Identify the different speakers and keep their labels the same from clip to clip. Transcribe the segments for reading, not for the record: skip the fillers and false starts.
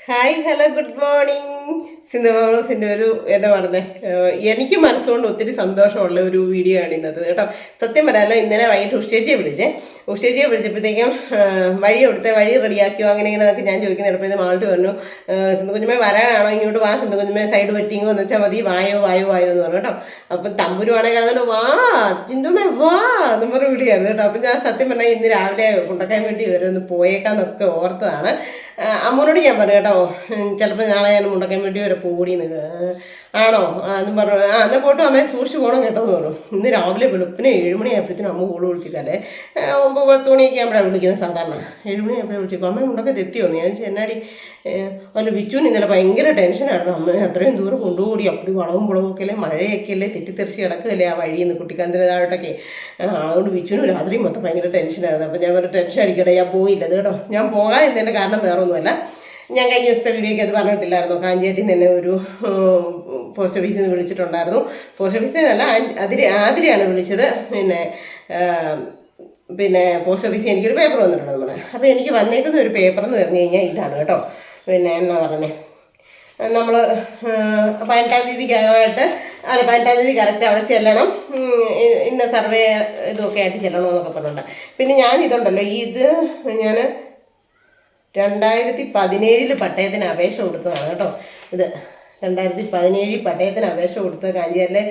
Speaker 1: Hi hello good morning. Sindhu ഒരു എന്താ പറഞ്ഞേ, എനിക്ക് മനസ്സുകൊണ്ട് ഒത്തിരി സന്തോഷമുള്ള ഒരു വീഡിയോ ആണ് ഇന്നത്തെ കേട്ടോ. സത്യം പറയാമല്ലോ, ഇന്നലെ വൈകിട്ട് ഉഷേച്ചിയെ വിളിച്ചപ്പോഴത്തേക്കും വഴി റെഡിയാക്കിയോ അങ്ങനെ ഇങ്ങനെയൊക്കെ ഞാൻ ചോദിക്കുന്നിടപ്പോഴത്തെ മാൾട്ട് പറഞ്ഞു, സിന്ധു കുഞ്ഞുമേ വരാനാണോ, ഇങ്ങോട്ട് വാ സിന്ധു കുഞ്ഞുമേ, സൈഡ് വെറ്റിങ്ങോ എന്ന് വെച്ചാൽ മതി, വായോ എന്ന് പറഞ്ഞു കേട്ടോ. അപ്പം തമ്പുരുവാണെങ്കിൽ കിടന്നിട്ട് വാ ചിന്തുമേ വാ എന്ന് പറഞ്ഞ വിളിയായിരുന്നു കേട്ടോ. അപ്പം ഞാൻ സത്യം പറഞ്ഞാൽ ഇന്ന് രാവിലെ കൊണ്ടക്കാൻ വേണ്ടി ഒന്ന് പോയേക്കാന്നൊക്കെ ഓർത്തതാണ്. അമ്മൂനോട് ഞാൻ പറഞ്ഞു കേട്ടോ, ചിലപ്പോൾ നാളെ ഞാൻ മുണ്ടക്കാൻ വേണ്ടി വരെ പോടിയെന്ന്. ആണോ എന്നും പറഞ്ഞു. എന്നാൽ പോയിട്ട് അമ്മയെ സൂക്ഷിച്ച് പോകണം കേട്ടോ എന്ന് പറഞ്ഞു. ഇന്ന് രാവിലെ വെളുപ്പിന് 7 മണിയായപ്പോഴത്തേനും അമ്മ കൂടെ വിളിച്ചിട്ടല്ലേ, 9-10 മണിയൊക്കെ ആകുമ്പോഴാണ് വിളിക്കുന്നത് സാധാരണ. 7 മണിയായപ്പോഴേ വിളിച്ചേക്കും. അമ്മ മുണ്ടൊക്കെ തെറ്റിയോന്ന് ഞാൻ ചെന്നാടി. അല്ല വിച്ചുവിന് ഇന്നലെ ഭയങ്കര ടെൻഷനായിരുന്നു. അമ്മ അത്രയും ദൂരം കൊണ്ടുകൂടി അപ്പടി വളവും ഒക്കെ അല്ലേ, മഴയൊക്കെ അല്ലേ, തെറ്റിത്തെറിച്ച് കിടക്കുകയല്ലേ ആ വഴിയിൽ നിന്ന് കുട്ടിക്കാന്തിരതായിട്ടൊക്കെ. അതുകൊണ്ട് വിച്ചുവിന് രാത്രി മൊത്തം ഭയങ്കര ടെൻഷനായിരുന്നു. അപ്പോൾ ഞാൻ ഒരു ടെൻഷൻ അടിക്കട്ടെ, ഞാൻ പോയില്ല കേട്ടോ. ഞാൻ പോകാൻ എന്നതിൻ്റെ കാരണം വേറൊന്നുമല്ല, ഞാൻ കഴിഞ്ഞ ദിവസത്തെ വീഡിയോയ്ക്ക് അത് പറഞ്ഞിട്ടില്ലായിരുന്നു. കാഞ്ചേരിയിൽ നിന്ന് തന്നെ ഒരു പോസ്റ്റ് ഓഫീസിൽ നിന്ന് വിളിച്ചിട്ടുണ്ടായിരുന്നു. പോസ്റ്റ് ഓഫീസിൽ നിന്നല്ല, ആതിരയാണ് വിളിച്ചത്. പിന്നെ പോസ്റ്റ് ഓഫീസിൽ എനിക്കൊരു പേപ്പർ വന്നിട്ടുണ്ട് നമ്മൾ. അപ്പോൾ എനിക്ക് വന്നേക്കുന്ന ഒരു പേപ്പർ എന്ന് പറഞ്ഞു കഴിഞ്ഞാൽ ഇതാണ് കേട്ടോ. എന്നാ പറഞ്ഞേ, നമ്മൾ 18-ാം തീയതിക്കായിട്ട് 18-ാം തീയതി കറക്റ്റ് അവിടെ ചെല്ലണം, ഇന്ന സർവേ ഇതൊക്കെ ആയിട്ട് ചെല്ലണമെന്നൊക്കെ പറഞ്ഞിട്ടുണ്ട്. പിന്നെ ഞാൻ ഇതുണ്ടല്ലോ, ഞാൻ 2017 പട്ടയത്തിന് അപേക്ഷ കൊടുത്തതാണ് കേട്ടോ. ഇത് 2017 പട്ടയത്തിന് അപേക്ഷ കൊടുത്ത് കാഞ്ചേരിയിലെ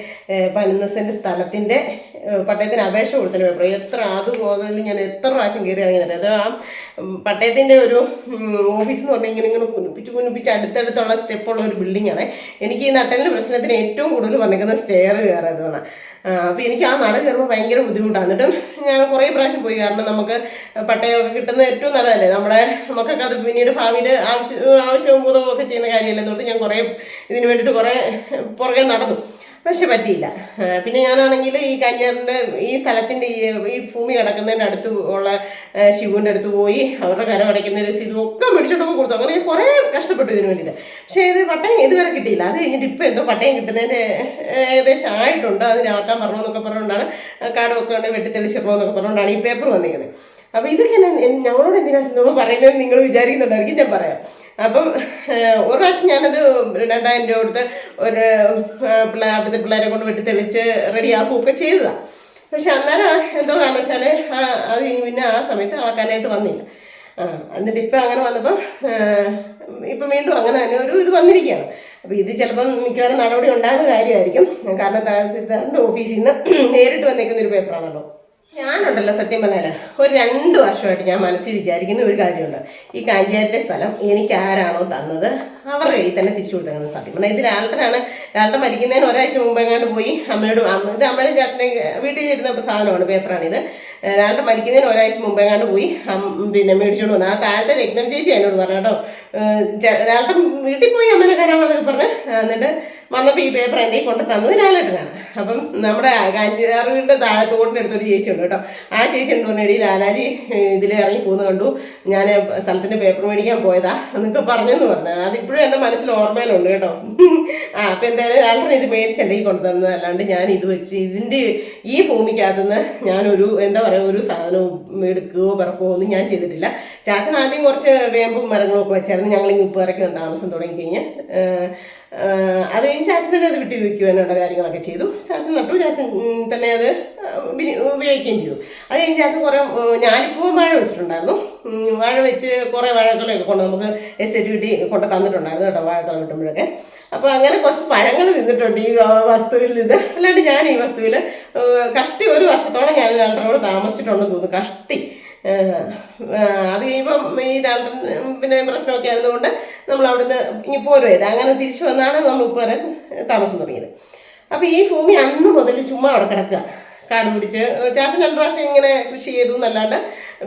Speaker 1: 11 സെൻറ്റ് സ്ഥലത്തിൻ്റെ പട്ടയത്തിന് അപേക്ഷ കൊടുത്തതിന് പേപ്പർ അതുപോലെ ഞാൻ എത്ര പ്രാവശ്യം കയറി ഇറങ്ങി. അത് ആ പട്ടയത്തിൻ്റെ ഒരു ഓഫീസ് എന്ന് പറഞ്ഞാൽ ഇങ്ങനെ കുനിപ്പിച്ച് അടുത്തടുത്തുള്ള സ്റ്റെപ്പുള്ള ഒരു ബിൽഡിങ്ങാണ്. എനിക്ക് ഈ നട്ടലിൻ്റെ പ്രശ്നത്തിന് ഏറ്റവും കൂടുതൽ പറഞ്ഞിരിക്കുന്നത് സ്റ്റെയർ കയറരുതെന്നാണ്. അപ്പോൾ എനിക്ക് ആ നട കയറുമ്പോൾ ഭയങ്കര ബുദ്ധിമുട്ടാണ്. എന്നിട്ടും ഞാൻ കുറേ പ്രാവശ്യം പോയി. കാരണം നമുക്ക് പട്ടയമൊക്കെ കിട്ടുന്നത് ഏറ്റവും നല്ലതല്ലേ, നമ്മുടെ നമുക്കൊക്കെ അത് പിന്നീട് ഭാവിയിൽ ആവശ്യവും ബോധവും ഒക്കെ ചെയ്യുന്ന കാര്യമല്ലേ എന്നോർത്ത് ഞാൻ കുറേ ഇതിന് വേണ്ടിയിട്ട് കുറേ പുറകെ നടന്നു. പക്ഷെ പറ്റിയില്ല. പിന്നെ ഞാനാണെങ്കിൽ ഈ കാഞ്ഞാറിൻ്റെ ഈ സ്ഥലത്തിൻ്റെ ഈ ഭൂമി കിടക്കുന്നതിൻ്റെ അടുത്ത് ഉള്ള ശിവുവിൻ്റെ അടുത്ത് പോയി അവരുടെ കരമടയ്ക്കുന്ന രസീതും ഒക്കെ മേടിച്ചോണ്ടൊക്കെ കൊടുത്തു. അങ്ങനെ ഞാൻ കുറേ കഷ്ടപ്പെട്ടു ഇതിന് വേണ്ടിയിട്ട്. പക്ഷേ ഇത് പട്ടയം ഇതുവരെ കിട്ടിയില്ല. അത് കഴിഞ്ഞിട്ട് ഇപ്പോൾ എന്തോ പട്ടയം കിട്ടുന്നതിൻ്റെ ഏകദേശം ആയിട്ടുണ്ട്, അതിനാക്കാൻ പറഞ്ഞതെന്നൊക്കെ പറഞ്ഞുകൊണ്ടാണ്, കാർഡൊക്കെ ഉണ്ട് വെട്ടിത്തെളിച്ചിടണമെന്നൊക്കെ പറഞ്ഞുകൊണ്ടാണ് ഈ പേപ്പർ വന്നിരിക്കുന്നത്. അപ്പോൾ ഇതൊക്കെ ഞങ്ങളോട് എന്തിനാ സിനിമ പറയുന്നത് നിങ്ങൾ വിചാരിക്കുന്നുണ്ടായിരിക്കും. ഞാൻ പറയാം. അപ്പം ഒരു പ്രാവശ്യം ഞാനത് 2000 രൂപ കൊടുത്ത് ഒരു അവിടുത്തെ പിള്ളേരെ കൊണ്ട് വെട്ടിത്തെളിച്ച് റെഡിയാക്കുകയൊക്കെ ചെയ്തതാണ്. പക്ഷെ അന്നേരം എന്തോ കാരണവശാൽ അത് പിന്നെ ആ സമയത്ത് അളക്കാനായിട്ട് വന്നില്ല. എന്നിട്ട് ഇപ്പം അങ്ങനെ വന്നപ്പം ഇപ്പം വീണ്ടും അങ്ങനെ തന്നെ ഇത് വന്നിരിക്കുകയാണ്. അപ്പോൾ ഇത് ചിലപ്പം മിക്കവാറും നടപടി ഉണ്ടാകുന്ന കാര്യമായിരിക്കും. കാരണം തഹസിൽദാറിൻ്റെ ഓഫീസിൽ നിന്ന് നേരിട്ട് വന്നേക്കുന്നൊരു പേപ്പറാണല്ലോ. ഞാനുണ്ടല്ലോ സത്യം പറഞ്ഞാൽ ഒരു 2 വർഷമായിട്ട് ഞാൻ മനസ്സിൽ വിചാരിക്കുന്ന ഒരു കാര്യമുണ്ട്. ഈ കാഞ്ചേരിയുടെ സ്ഥലം എനിക്ക് ആരാണോ തന്നത് അവരുടെ കയ്യിൽ തന്നെ തിരിച്ചു കൊടുത്തേക്കുന്നത്. സത്യം പറഞ്ഞാൽ ഇത് ലാൾട്ടൻ മരിക്കുന്നതിന് ഒരാഴ്ച മുമ്പെങ്ങാണ്ട് പോയി അമ്മയോട്, ഇത് അമ്മയുടെ ജാസ്റ്റിനെ വീട്ടിലിരുന്ന സാധനമാണ്, പേപ്പറാണിത്. ലാൾട്ടൻ മരിക്കുന്നതിന് ഒരാഴ്ച മുമ്പെങ്ങാണ്ട് പോയി പിന്നെ മേടിച്ചുകൊണ്ട് വന്നു. ആ താഴത്തെ രത്നം ചേച്ചി എന്നോട് പറഞ്ഞു കേട്ടോ, ലാൾട്ടൻ വീട്ടിൽ പോയി അമ്മനെ കാണാമെന്നൊക്കെ പറഞ്ഞ്. എന്നിട്ട് വന്നപ്പോൾ ഈ പേപ്പർ എൻ്റെ കൊണ്ട് തന്നത് ലാലേട്ടനാണ്. അപ്പം നമ്മുടെ കാഞ്ചാറിൻ്റെ താഴെ തോടിൻ്റെ അടുത്തൊരു ചേച്ചി ഉണ്ട് കേട്ടോ. ആ ചേച്ചി ഉണ്ട് പറഞ്ഞ, ലാലാജി ഇതിൽ ഇറങ്ങി പോകുന്ന കണ്ടു, ഞാൻ സ്ഥലത്തിൻ്റെ പേപ്പർ മേടിക്കാൻ പോയതാ എന്നൊക്കെ പറഞ്ഞെന്ന് പറഞ്ഞു. അതിപ്പോഴും എൻ്റെ മനസ്സിൽ ഓർമ്മയിലുണ്ട് കേട്ടോ. അപ്പം എന്തായാലും ലാലേട്ടൻ ഇത് മേടിച്ച് എൻ്റെ കൊണ്ട് തന്നത്, അല്ലാണ്ട് ഞാൻ ഇത് വെച്ച് ഈ ഭൂമിക്കകത്തുനിന്ന് ഞാനൊരു എന്താ പറയുക ഒരു സാധനവും എടുക്കുകയോ പിറക്കുകയോ ഒന്നും ഞാൻ ചെയ്തിട്ടില്ല. ചാച്ചൻ ആദ്യം കുറച്ച് വേമ്പും മരങ്ങളും ഒക്കെ വെച്ചായിരുന്നു. ഞങ്ങളിങ്ങ് ഉപ്പുകരയ്ക്ക് വന്ന് താമസം തുടങ്ങിക്കഴിഞ്ഞ് അത് കഴിഞ്ഞ് ചാച്ചൻ തന്നെ അത് വിട്ട് ഉപയോഗിക്കുവാനുള്ള കാര്യങ്ങളൊക്കെ ചെയ്തു. ചാച്ചൻ നട്ടു, ചാച്ചൻ തന്നെ അത് ഉപയോഗിക്കുകയും ചെയ്തു. അത് കഴിഞ്ഞ് ചാച്ചൻ കുറേ ഞാലിപ്പൂവും വാഴ വെച്ചിട്ടുണ്ടായിരുന്നു. വാഴ വെച്ച് കുറേ വാഴകളൊക്കെ കൊണ്ട് നമുക്ക് എസ്റ്റേറ്റ് വീട്ടിൽ കൊണ്ട് തന്നിട്ടുണ്ടായിരുന്നു കേട്ടോ, വാഴക്കള കിട്ടുമ്പോഴൊക്കെ. അപ്പോൾ അങ്ങനെ കുറച്ച് പഴങ്ങൾ തിന്നിട്ടുണ്ട് ഈ വസ്തുവിൽ. ഇത് അല്ലാണ്ട് ഞാൻ ഈ വസ്തുവിൽ കഷ്ടി 1 വർഷത്തോളം ഞാൻ രണ്ടരോട് താമസിച്ചിട്ടുണ്ടെന്ന് തോന്നുന്നു, കഷ്ടി. അത് കഴിയുമ്പം ഈ പിന്നെ പ്രശ്നമൊക്കെ ആയിരുന്നുകൊണ്ട് നമ്മൾ അവിടുന്ന് ഇനി പോരുത്. അങ്ങനെ തിരിച്ചു വന്നാണ് നമ്മൾ ഇപ്പോൾ വരെ താമസം തുടങ്ങിയത്. അപ്പോൾ ഈ ഭൂമി അന്ന് മുതൽ ചുമ്മാ അവിടെ കിടക്കുക, കാട് പിടിച്ച്. ചാച്ചൻ 2 പ്രാവശ്യം ഇങ്ങനെ കൃഷി ചെയ്തു എന്നല്ലാണ്ട്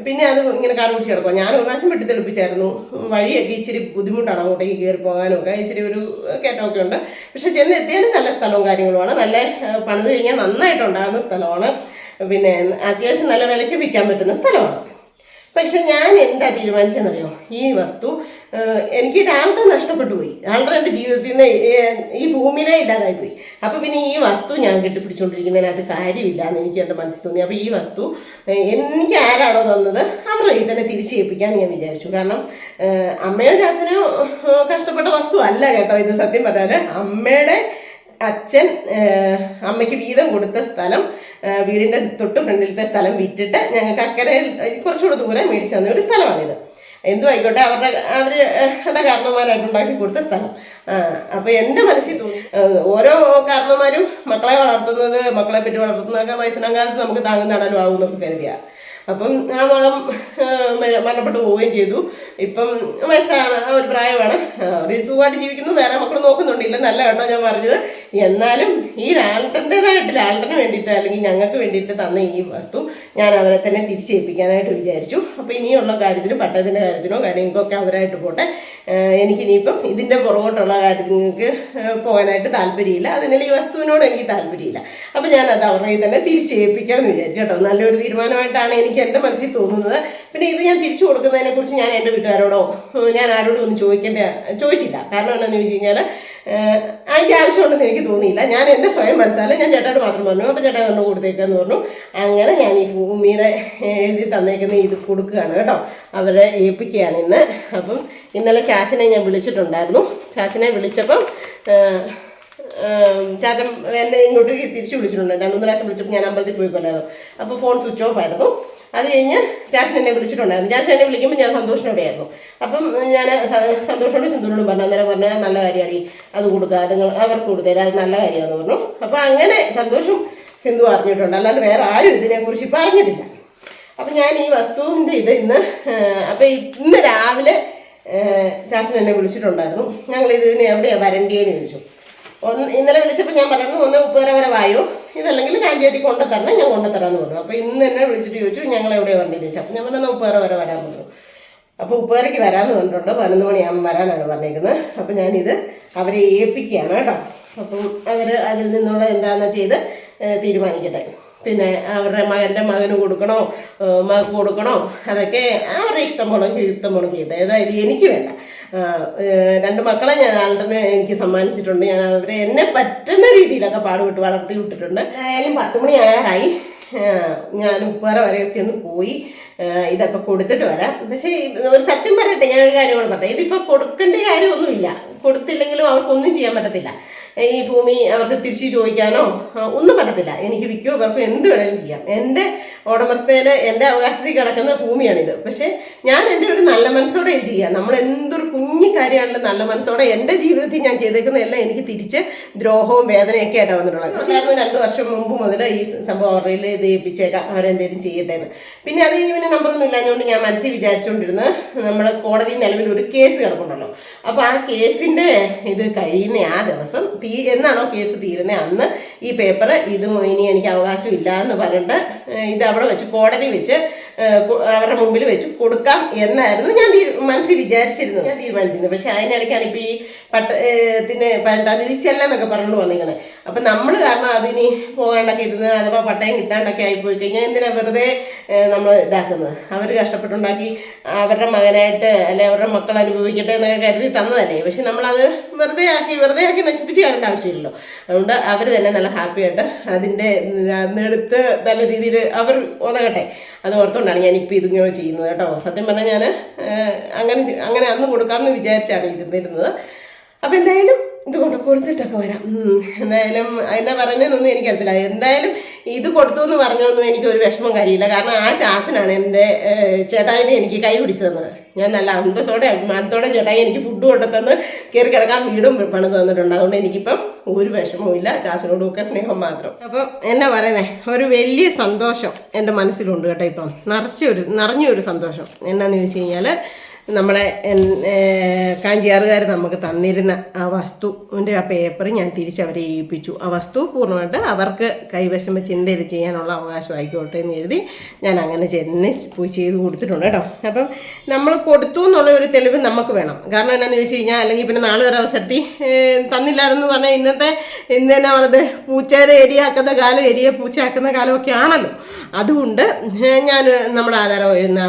Speaker 1: പിന്നെ അത് ഇങ്ങനെ കാട് പിടിച്ച് കിടക്കുക. ഞാൻ 1 പ്രാവശ്യം വെട്ടിത്തെളിപ്പിച്ചായിരുന്നു. വഴിയൊക്കെ ഇച്ചിരി ബുദ്ധിമുട്ടാണ്, അങ്ങോട്ടേക്ക് കയറി പോകാനും ഒക്കെ ഇച്ചിരി ഒരു കയറ്റമൊക്കെ ഉണ്ട്. പക്ഷെ ചെന്ന് എത്തിയാലും നല്ല സ്ഥലവും കാര്യങ്ങളുമാണ്, നല്ല പണിത് കഴിഞ്ഞാൽ നന്നായിട്ടുണ്ടാകുന്ന സ്ഥലമാണ്. പിന്നെ അത്യാവശ്യം നല്ല വിലയ്ക്ക് വിൽക്കാൻ പറ്റുന്ന സ്ഥലമാണ്. പക്ഷെ ഞാൻ എന്താ തീരുമാനിച്ചെന്നറിയോ, ഈ വസ്തു എനിക്ക് ലാൾട്ടൻ നഷ്ടപ്പെട്ടു പോയി. ലാൾട്ടൻ എൻ്റെ ജീവിതത്തിൽ നിന്ന് ഈ ഭൂമിയിലെ ഇല്ലാതായിപ്പോയി. അപ്പോൾ പിന്നെ ഈ വസ്തു ഞാൻ കെട്ടിപ്പിടിച്ചുകൊണ്ടിരിക്കുന്നതിനകത്ത് കാര്യമില്ല എന്ന് എനിക്ക് എൻ്റെ മനസ്സിൽ തോന്നി. അപ്പോൾ ഈ വസ്തു എനിക്ക് ആരാണോ തന്നത് അവരുടെ കയ്യിൽ തന്നെ തിരിച്ചേൽപ്പിക്കാൻ ഞാൻ വിചാരിച്ചു. കാരണം അമ്മയോ ചാച്ചനോ വസ്തു അല്ല കേട്ടോ ഇത്. സത്യം പറഞ്ഞാൽ അമ്മയുടെ അച്ഛൻ അമ്മയ്ക്ക് വീതം കൊടുത്ത സ്ഥലം, വീടിൻ്റെ തൊട്ട് ഫ്രണ്ടിലത്തെ സ്ഥലം വിറ്റിട്ട് ഞങ്ങൾക്ക് അക്കരയിൽ കുറച്ചുകൂടെ ദൂരം മേടിച്ചു തന്ന ഒരു സ്ഥലമാണിത്. എന്തു ആയിക്കോട്ടെ, അവരുടെ കാരണവന്മാരായിട്ട് ഉണ്ടാക്കി കൊടുത്ത സ്ഥലം. അപ്പോൾ എൻ്റെ മനസ്സിൽ തോന്നി, ഓരോ കാരണവന്മാരും മക്കളെ വളർത്തുന്നത്, മക്കളെ പറ്റി വളർത്തുന്നതൊക്കെ വയസ്സനാം കാലത്ത് നമുക്ക് താങ്ങുന്നതാണല്ലോ ആവുമെന്നൊക്കെ കരുതിയ. അപ്പം ആ മകൻ മരണപ്പെട്ടു പോവുകയും ചെയ്തു. ഇപ്പം വയസ്സാണ്, ആ ഒരു പ്രായമാണ്, അവർ സുഖമായിട്ട് ജീവിക്കുന്നു, വേറെ മക്കൾ നോക്കുന്നുണ്ട്, ഇല്ലെന്നല്ല കേട്ടോ ഞാൻ പറഞ്ഞത്. എന്നാലും ഈ ലാൽട്ടൻ്റെതായിട്ട്, ലാൽട്ടന് വേണ്ടിയിട്ട് അല്ലെങ്കിൽ ഞങ്ങൾക്ക് വേണ്ടിയിട്ട് തന്ന ഈ വസ്തു ഞാൻ അവരെ തന്നെ തിരിച്ചേൽപ്പിക്കാനായിട്ട് വിചാരിച്ചു. അപ്പോൾ ഇനിയുള്ള കാര്യത്തിനും പട്ടയത്തിൻ്റെ കാര്യത്തിനോ കാര്യങ്ങൾക്കൊക്കെ അവരായിട്ട് പോട്ടെ. എനിക്കിനിയിപ്പം ഇതിൻ്റെ പുറകോട്ടുള്ള കാര്യങ്ങൾക്ക് പോകാനായിട്ട് താല്പര്യമില്ല, അതിനാൽ ഈ വസ്തുവിനോട് എനിക്ക് താല്പര്യമില്ല. അപ്പോൾ ഞാനത് അവരുടെ തന്നെ തിരിച്ചേൽപ്പിക്കാമെന്ന് വിചാരിച്ചു കേട്ടോ. നല്ലൊരു തീരുമാനമായിട്ടാണ് എനിക്ക് എൻ്റെ മനസ്സിൽ തോന്നുന്നത്. പിന്നെ ഇത് ഞാൻ തിരിച്ചു കൊടുക്കുന്നതിനെക്കുറിച്ച് ഞാൻ എൻ്റെ വീട്ടുകാരോടോ ഞാൻ ആരോടും ഒന്നും ചോദിച്ചില്ല. കാരണം എന്താണെന്ന് ചോദിച്ചു കഴിഞ്ഞാൽ അതിൻ്റെ ആവശ്യമുണ്ടെന്ന് എനിക്ക് തോന്നിയില്ല. ഞാൻ എൻ്റെ സ്വയം മനസ്സിലായി ഞാൻ ചേട്ടായിട്ട് മാത്രം പറഞ്ഞു. അപ്പോൾ ചേട്ടാ പറഞ്ഞു കൊടുത്തേക്കാന്ന് പറഞ്ഞു. അങ്ങനെ ഞാൻ ഈ ഭൂമിയുടെ എഴുതി തന്നേക്കുന്ന ഇത് കൊടുക്കുകയാണ് കേട്ടോ, അവരെ ഏൽപ്പിക്കുകയാണ് ഇന്ന്. അപ്പം ഇന്നലെ ചാച്ചനെ ഞാൻ വിളിച്ചിട്ടുണ്ടായിരുന്നു. ചാച്ചനെ വിളിച്ചപ്പം ചാച്ചൻ എന്നെ ഇങ്ങോട്ട് തിരിച്ചു വിളിച്ചിട്ടുണ്ട്. 2-3 പ്രാവശ്യം വിളിച്ചപ്പോൾ ഞാൻ അമ്പലത്തിൽ പോയിക്കൊല്ലായിരുന്നു. അപ്പോൾ ഫോൺ സ്വിച്ച് ഓഫ് ആയിരുന്നു. അത് കഴിഞ്ഞ് ചാച്ചൻ എന്നെ വിളിച്ചിട്ടുണ്ടായിരുന്നു. ചാച്ചൻ എന്നെ വിളിക്കുമ്പോൾ ഞാൻ സന്തോഷത്തോടെയായിരുന്നു. അപ്പം ഞാൻ സന്തോഷത്തോടെ സിന്ധുവിനോട് പറഞ്ഞു, അന്നേരം പറഞ്ഞാൽ നല്ല കാര്യമാണ്, അത് കൊടുക്കുക, നിങ്ങൾ അവർക്ക് കൊടുത്തേരാ, അത് നല്ല കാര്യമാണെന്ന് പറഞ്ഞു. അപ്പോൾ അങ്ങനെ സന്തോഷം സിന്ധു അറിഞ്ഞിട്ടുണ്ട്, അല്ലാണ്ട് വേറെ ആരും ഇതിനെക്കുറിച്ച് ഇപ്പം അറിഞ്ഞിട്ടില്ല. അപ്പം ഞാൻ ഈ വസ്തുവിൻ്റെ ഇത് ഇന്ന് രാവിലെ ചാച്ചൻ എന്നെ വിളിച്ചിട്ടുണ്ടായിരുന്നു. ഞങ്ങൾ ഇതിന് എവിടെയാണ് വരണ്ടിയെന്ന് ചോദിച്ചു. ഇന്നലെ വിളിച്ചപ്പോൾ ഞാൻ പറഞ്ഞു, ഒന്ന് ഉപ്പുകര വരെ വായോ, ഇതല്ലെങ്കിൽ കാഞ്ചേരി കൊണ്ടുതരണം, ഞാൻ കൊണ്ടുതരാമെന്ന് പറഞ്ഞു. അപ്പോൾ ഇന്ന് എന്നെ വിളിച്ചിട്ട് ചോദിച്ചു ഞങ്ങൾ എവിടെയാണ് വണ്ടിയെന്ന് ചോദിച്ചു. അപ്പോൾ ഞാൻ പറഞ്ഞു ഉപ്പുകര വരെ വരാൻ പറഞ്ഞു. അപ്പോൾ ഉപ്പുകരയ്ക്ക് വരാമെന്ന് പറഞ്ഞിട്ടുണ്ട്. 11 മണിയാകുമ്പോൾ വരാനാണ് പറഞ്ഞേക്കുന്നത്. അപ്പോൾ ഞാനിത് അവരെ ഏൽപ്പിക്കുകയാണ് കേട്ടോ. അപ്പം അവർ അതിൽ നിന്നുള്ള എന്താണെന്ന് ചെയ്ത് തീരുമാനിക്കട്ടെ. പിന്നെ അവരുടെ മകന് കൊടുക്കണോ മകൾക്ക് കൊടുക്കണോ അതൊക്കെ അവരുടെ ഇഷ്ടം പോലും ചെയ്യട്ടെ. ഏതായാലും എനിക്ക് വേണ്ട. 2 മക്കളെ ഞാൻ ആൾട്ടറിന് എനിക്ക് സമ്മാനിച്ചിട്ടുണ്ട്. ഞാൻ അവരെ എന്നെ പറ്റുന്ന രീതിയിലൊക്കെ പാടുവിട്ട് വളർത്തി വിട്ടിട്ടുണ്ട്. ഏതായാലും 10 മണി ആയാറായി. ഞാൻ ഉപ്പുകര വരെയൊക്കെ ഒന്ന് പോയി ഇതൊക്കെ കൊടുത്തിട്ട് വരാം. പക്ഷേ ഒരു സത്യം പറയട്ടെ, ഞാനൊരു കാര്യം കൂടെ പറയട്ടെ. ഇതിപ്പോൾ കൊടുക്കേണ്ട കാര്യമൊന്നുമില്ല. കൊടുത്തില്ലെങ്കിലും അവർക്കൊന്നും ചെയ്യാൻ പറ്റത്തില്ല. ഈ ഭൂമി അവർക്ക് തിരിച്ചു ചോദിക്കാനോ ഒന്നും പറ്റത്തില്ല. എനിക്ക് വിൽക്കോ ഇവർക്കോ എന്ത് വേണമെങ്കിലും ചെയ്യാം. എൻ്റെ ഉടമസ്ഥയിൽ എൻ്റെ അവകാശത്തിൽ കിടക്കുന്ന ഭൂമിയാണിത്. പക്ഷേ ഞാൻ എൻ്റെ ഒരു നല്ല മനസ്സോടെ ഇത് ചെയ്യാം. നമ്മൾ എന്തൊരു കുഞ്ഞു കാര്യമാണെങ്കിലും നല്ല മനസ്സോടെ എൻ്റെ ജീവിതത്തിൽ ഞാൻ ചെയ്തേക്കുന്നതെല്ലാം എനിക്ക് തിരിച്ച് ദ്രോഹവും വേദനയൊക്കെ ആയിട്ടാണ് വന്നിട്ടുള്ളത്. പക്ഷേ 2 വർഷം മുമ്പ് മുതൽ ഈ സംഭവം അവരുടെ ഇത് ഏൽപ്പിച്ചേക്കാം, അവരെന്തെങ്കിലും ചെയ്യട്ടെ എന്ന്. പിന്നെ അത് കഴിഞ്ഞ് നമ്പറൊന്നും ഇല്ലാഞ്ഞുകൊണ്ട് ഞാൻ മനസ്സിൽ വിചാരിച്ചുകൊണ്ടിരുന്നത് നമ്മൾ കോടതി നിലവിൽ ഒരു കേസ് കിടപ്പുണ്ടല്ലോ. അപ്പോൾ ആ കേസിൻ്റെ ഇത് കഴിയുന്ന ആ ദിവസം എന്നാണോ കേസ് തീരുന്നത് അന്ന് ഈ പേപ്പർ ഇത് ഇനി എനിക്ക് അവകാശമില്ല എന്ന് പറഞ്ഞിട്ട് ഇത് അവിടെ വെച്ച് കോടതി വെച്ച് അവരുടെ മുമ്പിൽ വെച്ച് കൊടുക്കാം എന്നായിരുന്നു ഞാൻ മനസ്സിൽ വിചാരിച്ചിരുന്നത്, ഞാൻ തീരുമാനിച്ചിരുന്നത്. പക്ഷെ അതിനിടയ്ക്കാണ് ഇപ്പോൾ ഈ പട്ടയത്തിന് 18-ാം തീയതി ചെല്ലാന്നൊക്കെ പറഞ്ഞു വന്നിരിക്കുന്നത്. അപ്പം നമ്മൾ കാരണം അതിന് പോകാണ്ടൊക്കെ ഇരുന്ന് അഥവാ പട്ടയം കിട്ടാണ്ടൊക്കെ ആയിപ്പോയി കഴിഞ്ഞാൽ എന്തിനാ വെറുതെ നമ്മൾ ഇതാക്കുന്നത്? അവർ കഷ്ടപ്പെട്ടുണ്ടാക്കി അവരുടെ മകനായിട്ട് അല്ലെ അവരുടെ മക്കൾ അനുഭവിക്കട്ടെ എന്നൊക്കെ കരുതി തന്നതല്ലേ. പക്ഷെ നമ്മളത് വെറുതെ ആക്കി നശിപ്പിച്ച് കളയേണ്ട ആവശ്യമില്ലല്ലോ. അതുകൊണ്ട് അവർ തന്നെ നല്ല ഹാപ്പി ആയിട്ട് അതിൻ്റെ അന്നെടുത്ത് നല്ല രീതിയിൽ അവർ ഒതകട്ടെ, അത് ഓർത്തുകൊണ്ടാണ് ഞാനിപ്പോൾ ഇതിങ്ങനെ ചെയ്യുന്നത് കേട്ടോ. സത്യം പറഞ്ഞാൽ ഞാൻ അങ്ങനെ അന്ന് കൊടുക്കാമെന്ന് വിചാരിച്ചാണ് ഇരുന്നിരുന്നത്. അപ്പോൾ എന്തായാലും ഇതുകൊണ്ട് കൊടുത്തിട്ടൊക്കെ വരാം. എന്തായാലും എന്നാ പറയുന്നതെന്നൊന്നും എനിക്കറിയത്തില്ല. എന്തായാലും ഇത് കൊടുത്തു എന്ന് പറഞ്ഞൊന്നും എനിക്കൊരു വിഷമം കാര്യമില്ല. കാരണം ആ ചാച്ചനാണ് എൻ്റെ ചേട്ടായിനെ എനിക്ക് കൈ പിടിച്ചു തന്നത്. ഞാൻ നല്ല അന്തസ്സോടെ അഭിമാനത്തോടെ ചേട്ടായി എനിക്ക് ഫുഡ് കൊണ്ടുതന്ന് കയറി കിടക്കാൻ വീടും പണിത് തന്നിട്ടുണ്ട്. അതുകൊണ്ട് എനിക്കിപ്പം ഒരു വിഷമവും ഇല്ല, ചാച്ചനോടും ഒക്കെ സ്നേഹം മാത്രം. അപ്പം എന്നാ പറയുന്നേ, ഒരു വലിയ സന്തോഷം എൻ്റെ മനസ്സിലുണ്ട് കേട്ടോ. ഇപ്പം നിറഞ്ഞൊരു സന്തോഷം. എന്നാന്ന് ചോദിച്ചു കഴിഞ്ഞാൽ നമ്മളെ കാഞ്ചിയാറുകാർ നമുക്ക് തന്നിരുന്ന ആ വസ്തുവിൻ്റെ ആ പേപ്പർ ഞാൻ തിരിച്ചവരെ ഏൽപ്പിച്ചു. ആ വസ്തു പൂർണ്ണമായിട്ട് അവർക്ക് കൈവശം വെച്ച് എന്തെങ്കിലും ചെയ്യാനുള്ള അവകാശം ആയിക്കോട്ടെ എന്ന് എഴുതി ഞാൻ അങ്ങനെ പോയി ചെയ്ത് കൊടുത്തിട്ടുണ്ട് കേട്ടോ. അപ്പം നമ്മൾ കൊടുത്തു എന്നുള്ള ഒരു തെളിവ് നമുക്ക് വേണം. കാരണം എന്താണെന്ന് ചോദിച്ചു കഴിഞ്ഞാൽ അല്ലെങ്കിൽ പിന്നെ നാളെ ഒരു അവസരത്തിൽ തന്നില്ലായിരുന്നു പറഞ്ഞാൽ ഇന്ന് തന്നെ പറഞ്ഞത് പൂച്ചേരെ എരിയാക്കുന്ന കാലം പൂച്ചയാക്കുന്ന കാലമൊക്കെ ആണല്ലോ. അതുകൊണ്ട് ഞാൻ നമ്മുടെ ആധാരം എഴുതുന്ന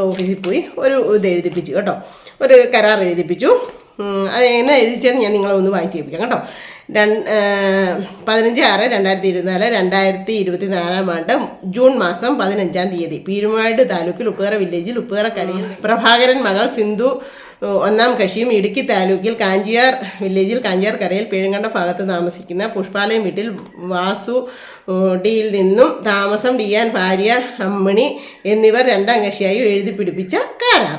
Speaker 1: ഓഫീസിൽ പോയി ഒരു ഇത് എഴുതിപ്പിച്ചു കേട്ടോ, ഒരു കരാർ എഴുതിപ്പിച്ചു. അത് എങ്ങനെ എഴുതിച്ചതെന്ന് ഞാൻ നിങ്ങളെ ഒന്ന് വായിച്ച് കേൾപ്പിക്കാം കേട്ടോ. 15/6/2024 2024 ജൂൺ മാസം 15-ാം തീയതി പീരുമേട് താലൂക്കിൽ ഉപ്പുതറ വില്ലേജിൽ ഉപ്പുതറ കരയിൽ പ്രഭാകരൻ മകൾ സിന്ധു ഒന്നാം കക്ഷിയും ഇടുക്കി താലൂക്കിൽ കാഞ്ചിയാർ വില്ലേജിൽ കാഞ്ചിയാർ കരയിൽ പേഴുങ്കണ്ട ഭാഗത്ത് താമസിക്കുന്ന പുഷ്പാലയം വീട്ടിൽ വാസു ഡിയിൽ നിന്നും താമസം ചെയ്യാൻ ഭാര്യ അമ്മിണി എന്നിവർ രണ്ടാം കക്ഷിയായി എഴുതി പിടിപ്പിച്ച കരാർ.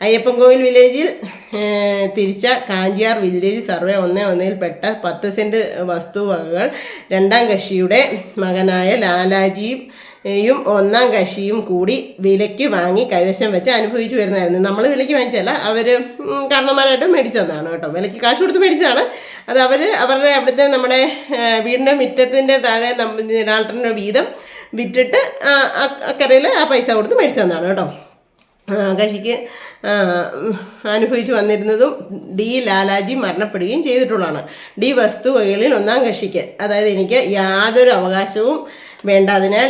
Speaker 1: അയ്യപ്പൻകോവിൽ വില്ലേജിൽ തിരിച്ച കാഞ്ചിയാർ വില്ലേജ് സർവേ 1/1 പെട്ട 10 സെൻറ്റ് വസ്തുവകകൾ രണ്ടാം കക്ഷിയുടെ മകനായ ലാലാജിയും ഒന്നാം കക്ഷിയും കൂടി വിലയ്ക്ക് വാങ്ങി കൈവശം വെച്ച് അനുഭവിച്ചു വരുന്നതായിരുന്നു. നമ്മൾ വിലയ്ക്ക് വാങ്ങിച്ചല്ല, അവർ കാരണന്മാരായിട്ട് മേടിച്ചതാണ് കേട്ടോ. വിലയ്ക്ക് കാശ് കൊടുത്ത് മേടിച്ചതാണ്. അത് അവരുടെ അവിടുത്തെ നമ്മുടെ വീടിൻ്റെ മുറ്റത്തിൻ്റെ താഴെ ലാൾട്ടൻ്റെ വീതം വിറ്റിട്ട് അക്കരയിൽ ആ പൈസ കൊടുത്ത് മേടിച്ചതാണ് കേട്ടോ. കക്ഷിക്ക് അനുഭവിച്ചു വന്നിരുന്നതും ഡി ലാലാജി മരണപ്പെടുകയും ചെയ്തിട്ടുള്ളതാണ്. ഡി വസ്തുവകകളിൽ ഒന്നാം കക്ഷിക്ക്, അതായത് എനിക്ക് യാതൊരു അവകാശവും വേണ്ട. അതിനാൽ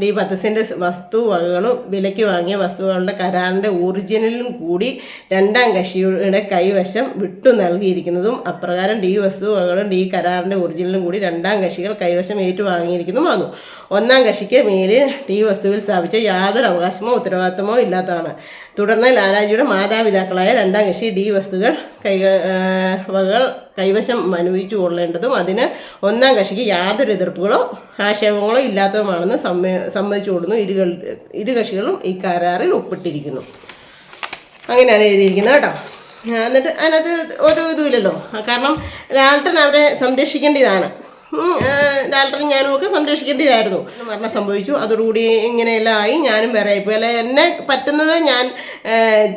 Speaker 1: ഡി 10 സെൻറ്റ് വസ്തുവകകളും വിലയ്ക്ക് വാങ്ങിയ വസ്തുക്കളുടെ കരാറിൻ്റെ ഒറിജിനലും കൂടി രണ്ടാം കക്ഷിയുടെ കൈവശം വിട്ടു നൽകിയിരിക്കുന്നതും അപ്രകാരം ഡി വസ്തുവകകളും ഡി കരാറിൻ്റെ ഒറിജിനലും കൂടി രണ്ടാം കക്ഷികൾ കൈവശം ഏറ്റുവാങ്ങിയിരിക്കുന്നതുമാകുന്നു. ഒന്നാം കക്ഷിക്ക് മേലിൽ ഡി വസ്തുവിൽ സ്ഥാപിച്ച യാതൊരു അവകാശമോ ഉത്തരവാദിത്തമോ ഇല്ലാത്തതാണ്. തുടർന്ന് ലാലാജിയുടെ മാതാപിതാക്കളായ രണ്ടാം കക്ഷി ഡി വസ്തുക്കൾ കൈവശം അനുഭവിച്ചു കൊള്ളേണ്ടതും അതിന് ഒന്നാം കക്ഷിക്ക് യാതൊരു എതിർപ്പുകളോ ആക്ഷേപങ്ങളോ ഇല്ലാത്തതുമാണെന്ന് സമ്മതിച്ചു കൊടുക്കുന്നു. ഇരു കക്ഷികളും ഈ കരാറിൽ ഒപ്പിട്ടിരിക്കുന്നു. അങ്ങനെയാണ് എഴുതിയിരിക്കുന്നത് കേട്ടോ. എന്നിട്ട് അതിനകത്ത് ഒരു ഇതുമില്ലല്ലോ, കാരണം ലാൾട്ടൻ അവരെ സംരക്ഷിക്കേണ്ടതാണ്. ലാൾട്ടനും ഞാനും ഒക്കെ സംരക്ഷിക്കേണ്ടതായിരുന്നു. മരണം സംഭവിച്ചു. അതോടുകൂടി ഇങ്ങനെയെല്ലാം ആയി. ഞാനും വേറെ ആയിപ്പോയി. അല്ല, എന്നെ പറ്റുന്നത് ഞാൻ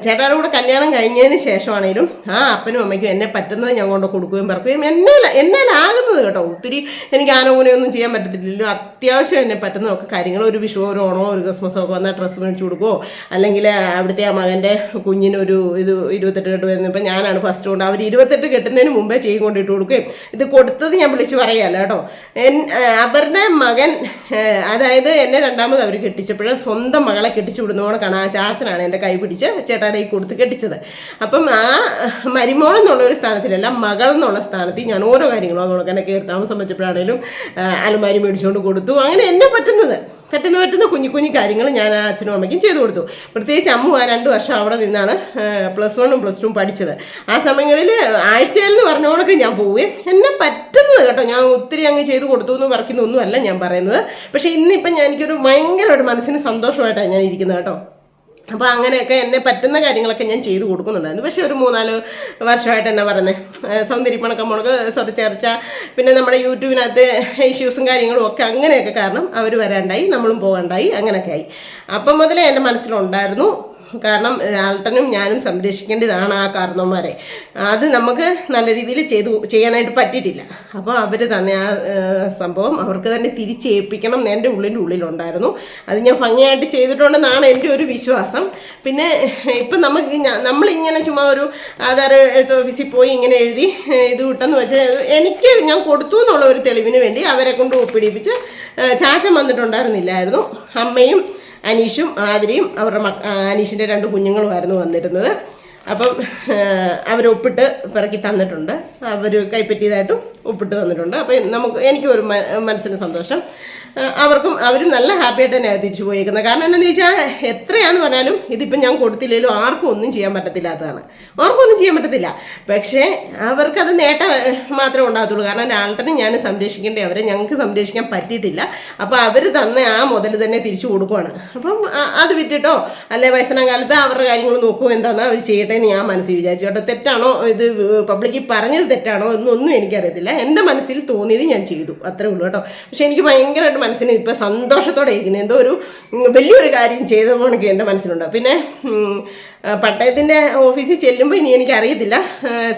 Speaker 1: ചേട്ടായുടെ കൂടെ കല്യാണം കഴിഞ്ഞതിന് ശേഷമാണേലും ആ അപ്പനും അമ്മയ്ക്കും എന്നെ പറ്റുന്നത് ഞാൻ കൊണ്ട് കൊടുക്കുകയും പറക്കുകയും എന്നാലാകുന്നത് കേട്ടോ. ഒത്തിരി എനിക്ക് ആനോങ്ങനെയൊന്നും ചെയ്യാൻ പറ്റത്തില്ലല്ലോ. അത്യാവശ്യം എന്നെ പറ്റുന്നതൊക്കെ കാര്യങ്ങൾ, ഒരു വിഷുവോ ഒരു ഓണമോ ഒരു ക്രിസ്മസോ ഒക്കെ വന്നാൽ ഡ്രസ്സ് മേടിച്ചു കൊടുക്കുമോ, അല്ലെങ്കിൽ അവിടുത്തെ ആ മകൻ്റെ കുഞ്ഞിനൊരു 28 കെട്ട് വരുന്നപ്പോൾ ഞാനാണ് ഫസ്റ്റ് കൊണ്ട് അവർ 28 കെട്ടുന്നതിന് മുമ്പേ ചെയ്യും കൊണ്ടിട്ട് കൊടുക്കുകയും ഇത് കൊടുത്തത് ഞാൻ വിളിച്ച് പറയാമല്ലോ കേട്ടോ. അവരുടെ മകൻ, അതായത് എന്നെ രണ്ടാമത് അവർ കെട്ടിച്ചപ്പോൾ സ്വന്തം മകളെ കെട്ടിച്ചു വിടുന്നോണക്കാണ് ആ ചാച്ചനാണ് എൻ്റെ കൈ പിടിച്ച് ചേട്ടാടെ കൊടുത്ത് കെട്ടിച്ചത്. അപ്പം ആ മരുമോളെന്നുള്ള ഒരു സ്ഥാനത്തിലല്ല, മകൾ എന്നുള്ള സ്ഥാനത്ത് ഞാൻ ഓരോ കാര്യങ്ങളും അതുകൊണ്ട് എന്നെ കയറി താമസം വെച്ചപ്പോഴാണേലും അലമാരി മേടിച്ചുകൊണ്ട് കൊടുത്തു. അങ്ങനെ എന്നെ പറ്റുന്ന കുഞ്ഞു കുഞ്ഞു കാര്യങ്ങൾ ഞാൻ ആ അച്ഛനും അമ്മയ്ക്കും ചെയ്തു കൊടുത്തു. പ്രത്യേകിച്ച് അമ്മു ആ 2 വർഷം അവിടെ നിന്നാണ് +1ഉം +2ഉം പഠിച്ചത്. ആ സമയങ്ങളിൽ ആഴ്ചയിലെന്ന് പറഞ്ഞോണൊക്കെ ഞാൻ പോവുകയും എന്നെ പറ്റുന്നത് കേട്ടോ. ഞാൻ ഒത്തിരി അങ്ങ് ചെയ്ത് കൊടുത്തു എന്ന് പറക്കുന്നൊന്നും അല്ല ഞാൻ പറയുന്നത്. പക്ഷേ ഇന്നിപ്പം എനിക്കൊരു ഭയങ്കരമായിട്ട് മനസ്സിന് സന്തോഷമായിട്ടാണ് ഞാൻ ഇരിക്കുന്നത് കേട്ടോ. അപ്പോൾ അങ്ങനെയൊക്കെ എന്നെ പറ്റുന്ന കാര്യങ്ങളൊക്കെ ഞാൻ ചെയ്ത് കൊടുക്കുന്നുണ്ടായിരുന്നു. പക്ഷേ ഒരു 3-4 വർഷമായിട്ട് എന്നാ പറയുന്നത്, സൗന്ദര്യപ്പണക്കമ്മണക്ക് ചേർച്ച, പിന്നെ നമ്മുടെ യൂട്യൂബിനകത്ത് ഇഷ്യൂസും കാര്യങ്ങളും ഒക്കെ അങ്ങനെയൊക്കെ കാരണം അവർ വരാണ്ടായി, നമ്മളും പോകണ്ടായി, അങ്ങനെയൊക്കെ ആയി. അപ്പം മുതലേ എൻ്റെ മനസ്സിലുണ്ടായിരുന്നു, കാരണം ലാൾട്ടനും ഞാനും സംരക്ഷിക്കേണ്ടതാണ് ആ കാരണവന്മാരെ. അത് നമുക്ക് നല്ല രീതിയിൽ ചെയ്യാനായിട്ട് പറ്റിയിട്ടില്ല. അപ്പോൾ അവർ തന്നെ ആ സംഭവം അവർക്ക് തന്നെ തിരിച്ചേൽപ്പിക്കണം എൻ്റെ ഉള്ളിലുണ്ടായിരുന്നു. അത് ഞാൻ ഭംഗിയായിട്ട് ചെയ്തിട്ടുണ്ടെന്നാണ് എൻ്റെ ഒരു വിശ്വാസം. പിന്നെ ഇപ്പം നമ്മളിങ്ങനെ ചുമ്മാ ഒരു ആധാർ ഓഫീസിൽ പോയി ഇങ്ങനെ എഴുതി ഇത് കിട്ടെന്ന് വെച്ചാൽ എനിക്ക് ഞാൻ കൊടുത്തു എന്നുള്ള ഒരു തെളിവിന് വേണ്ടി അവരെ കൊണ്ട് ഒപ്പിടിപ്പിച്ച് ചാച്ചൻ വന്നിട്ടുണ്ടായിരുന്നില്ലായിരുന്നു. അമ്മയും അനീഷും ആതിരയും അവരുടെ അനീഷിൻ്റെ 2 കുഞ്ഞുങ്ങളുമായിരുന്നു വന്നിരുന്നത്. അപ്പം അവരൊപ്പിട്ട് പിറക്കി തന്നിട്ടുണ്ട്. അവർ കൈപ്പറ്റിയതായിട്ടും ഒപ്പിട്ട് തന്നിട്ടുണ്ട്. അപ്പം എനിക്കൊരു മനസ്സിന് സന്തോഷം. അവരും നല്ല ഹാപ്പിയായിട്ട് തന്നെയാണ് തിരിച്ചു പോയേക്കുന്നത്. കാരണം എന്താണെന്ന് ചോദിച്ചാൽ എത്രയാണെന്ന് പറഞ്ഞാലും ഇതിപ്പം ഞാൻ കൊടുത്തില്ലെങ്കിലും ആർക്കും ഒന്നും ചെയ്യാൻ പറ്റത്തില്ലാത്തതാണ്. ആർക്കൊന്നും ചെയ്യാൻ പറ്റത്തില്ല. പക്ഷേ അവർക്കത് നേട്ടം മാത്രമേ ഉണ്ടാകത്തുള്ളൂ. കാരണം ലാൾട്ടനും ഞാൻ സംരക്ഷിക്കേണ്ടേ, അവരെ ഞങ്ങൾക്ക് സംരക്ഷിക്കാൻ പറ്റിയിട്ടില്ല. അപ്പോൾ അവർ തന്നെ ആ മുതൽ തന്നെ തിരിച്ചു കൊടുക്കുവാണ്. അപ്പം അത് വിറ്റിട്ടോ അല്ലെ വയസ്സനാം കാലത്ത് അവരുടെ കാര്യങ്ങൾ നോക്കുമോ എന്താണെന്ന് അവർ ചെയ്യട്ടെ എന്ന് ഞാൻ മനസ്സിൽ വിചാരിച്ചു കേട്ടോ. തെറ്റാണോ ഇത് പബ്ലിക്കിൽ പറഞ്ഞത് തെറ്റാണോ എന്നൊന്നും എനിക്കറിയത്തില്ല. എൻ്റെ മനസ്സിൽ തോന്നിയത് ഞാൻ ചെയ്തു, അത്രേ ഉള്ളൂ കേട്ടോ. പക്ഷെ എനിക്ക് ഭയങ്കരമായിട്ട് മനസ്സിന് ഇപ്പോൾ സന്തോഷത്തോടെ ഇരിക്കുന്നത്, എന്തോ ഒരു വലിയൊരു കാര്യം ചെയ്ത പോണക്ക് എൻ്റെ മനസ്സിലുണ്ട്. പിന്നെ പട്ടയത്തിൻ്റെ ഓഫീസിൽ ചെല്ലുമ്പോൾ ഇനി എനിക്കറിയത്തില്ല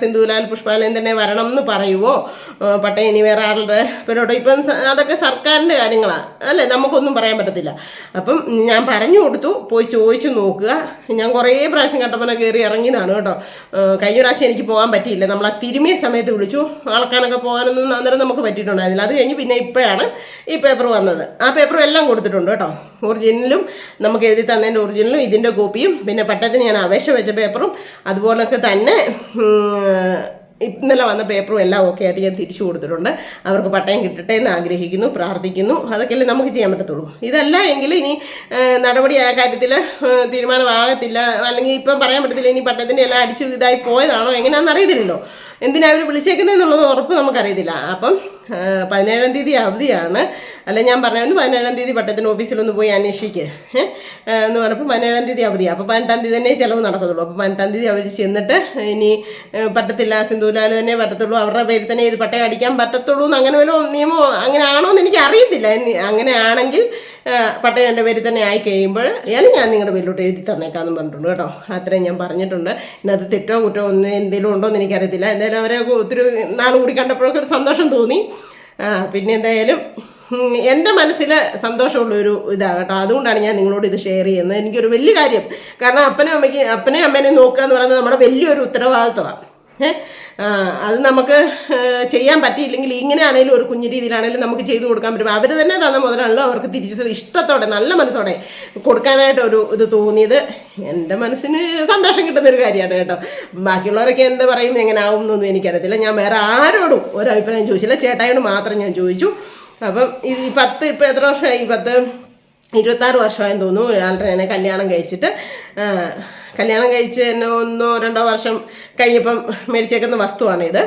Speaker 1: സിന്ധുലാൽ പുഷ്പാലയം തന്നെ വരണം എന്ന് പറയുമോ, പട്ടയം ഇനി വേറെ ആളുടെ പേരോട്ടോ. ഇപ്പം അതൊക്കെ സർക്കാരിൻ്റെ കാര്യങ്ങളാണ് അല്ലേ, നമുക്കൊന്നും പറയാൻ പറ്റത്തില്ല. അപ്പം ഞാൻ പറഞ്ഞു കൊടുത്തു, പോയി ചോദിച്ചു നോക്കുക. ഞാൻ കുറേ പ്രാവശ്യം കട്ടപ്പന കയറി ഇറങ്ങിയതാണ് കേട്ടോ. കഴിഞ്ഞ പ്രാവശ്യം എനിക്ക് പോകാൻ പറ്റിയില്ല. നമ്മൾ ആ തിരുമിയ സമയത്ത് വിളിച്ചു ആൾക്കാരൊക്കെ പോകാനൊന്നും അന്നേരം നമുക്ക് പറ്റിയിട്ടുണ്ടായിരുന്നില്ല. അത് കഴിഞ്ഞ് പിന്നെ ഇപ്പോഴാണ് ഈ പേപ്പർ വന്നത്. ആ പേപ്പറും എല്ലാം കൊടുത്തിട്ടുണ്ട് കേട്ടോ. ഒറിജിനലും നമുക്ക് എഴുതി തന്നതിൻ്റെ ഒറിജിനലും ഇതിൻ്റെ കോപ്പിയും പിന്നെ പട്ടയത്തിന് ഞാൻ അപേക്ഷ വെച്ച പേപ്പറും അതുപോലൊക്കെ തന്നെ ഇന്നലെ വന്ന പേപ്പറും എല്ലാം ഓക്കെ ആയിട്ട് ഞാൻ തിരിച്ചു കൊടുത്തിട്ടുണ്ട്. അവർക്ക് പട്ടയം കിട്ടട്ടെ എന്ന് ആഗ്രഹിക്കുന്നു, പ്രാർത്ഥിക്കുന്നു. അതൊക്കെയല്ലേ നമുക്ക് ചെയ്യാൻ പറ്റത്തുള്ളൂ. ഇതല്ല എങ്കിൽ ഇനി നടപടി ആ കാര്യത്തിൽ തീരുമാനമാകത്തില്ല, അല്ലെങ്കിൽ ഇപ്പം പറയാൻ പറ്റത്തില്ല ഇനി പട്ടയത്തിൻ്റെ എല്ലാം അടിച്ച് ഇതായി പോയതാണോ എങ്ങനെയാണെന്ന് അറിയത്തില്ലല്ലോ. എന്തിനാ അവർ വിളിച്ചേക്കുന്നതെന്നുള്ളത് ഉറപ്പ് നമുക്കറിയത്തില്ല. അപ്പം 17-ാം തീയതി അവധിയാണ്. അല്ല, ഞാൻ പറഞ്ഞു 17-ാം തീയതി പട്ടയത്തിൻ്റെ ഓഫീസിലൊന്ന് പോയി അന്വേഷിക്കുക എന്ന് പറഞ്ഞപ്പോൾ 17-ാം തീയതി അവധിയാണ്. അപ്പോൾ 18-ാം തീയതി തന്നെ ചിലവ് നടക്കത്തുള്ളൂ. അപ്പോൾ 18-ാം തീയതി അവർ ചെന്നിട്ട് ഇനി പറ്റത്തില്ല, സിന്ധൂലാൽ തന്നെ പറ്റത്തുള്ളൂ, അവരുടെ പേരിൽ തന്നെ ഇത് പട്ടയം അടിക്കാൻ പറ്റത്തുള്ളൂ എന്ന് അങ്ങനെ വല്ല നിയമമോ അങ്ങനെ ആണോ എന്ന് എനിക്ക് അറിയത്തില്ല. അങ്ങനെയാണെങ്കിൽ പട്ടയം എൻ്റെ പേരിൽ തന്നെ ആയി കഴിയുമ്പോൾ ഞാൻ നിങ്ങളുടെ പേരിലോട്ട് എഴുതി തന്നേക്കാമെന്ന് പറഞ്ഞിട്ടുണ്ട് കേട്ടോ. അത്രയും ഞാൻ പറഞ്ഞിട്ടുണ്ട്. ഇതിനകത്ത് തെറ്റോ കുറ്റോ ഒന്ന് എന്തെങ്കിലും ഉണ്ടോ എന്ന് എനിക്കറിയത്തില്ല. എന്തായാലും അവരെ ഒത്തിരി നാൾ കൂടി കണ്ടപ്പോഴൊക്കെ ഒരു സന്തോഷം തോന്നി. പിന്നെ എന്തായാലും എൻ്റെ മനസ്സിൽ സന്തോഷമുള്ളൊരു ഇതാണ് കേട്ടോ. അതുകൊണ്ടാണ് ഞാൻ നിങ്ങളോട് ഇത് ഷെയർ ചെയ്യുന്നത്. എനിക്കൊരു വലിയ കാര്യം, കാരണം അപ്പനെയും അമ്മേനെയും നോക്കുക എന്ന് പറയുന്നത് നമ്മുടെ വലിയൊരു ഉത്തരവാദിത്വമാണ്. അത് നമുക്ക് ചെയ്യാൻ പറ്റിയില്ലെങ്കിൽ ഇങ്ങനെയാണെങ്കിലും ഒരു കുഞ്ഞു രീതിയിലാണെങ്കിലും നമുക്ക് ചെയ്തു കൊടുക്കാൻ പറ്റും. അവർ തന്നെ തന്ന മുതലാണല്ലോ അവർക്ക് തിരിച്ചത് ഇഷ്ടത്തോടെ നല്ല മനസ്സോടെ കൊടുക്കാനായിട്ട് ഒരു ഇത് തോന്നിയത് എൻ്റെ മനസ്സിന് സന്തോഷം കിട്ടുന്നൊരു കാര്യമാണ് കേട്ടോ. ബാക്കിയുള്ളവരൊക്കെ എന്താ പറയും എങ്ങനെ ആവും എന്നൊന്നും എനിക്കറിയത്തില്ല. ഞാൻ വേറെ ആരോടും ഒരു അഭിപ്രായം ചോദിച്ചില്ല, ചേട്ടായോട് മാത്രം ഞാൻ ചോദിച്ചു. അപ്പം ഇപ്പം എത്ര വർഷമായി? 26 വർഷമായെന്ന് തോന്നുന്നു ഒരാളുടെ എന്നെ കല്യാണം കഴിച്ചിട്ട്. കല്യാണം കഴിച്ച് എന്നെ 1-2 വർഷം കഴിഞ്ഞപ്പം മേടിച്ചേക്കുന്ന വസ്തുവാണിത്.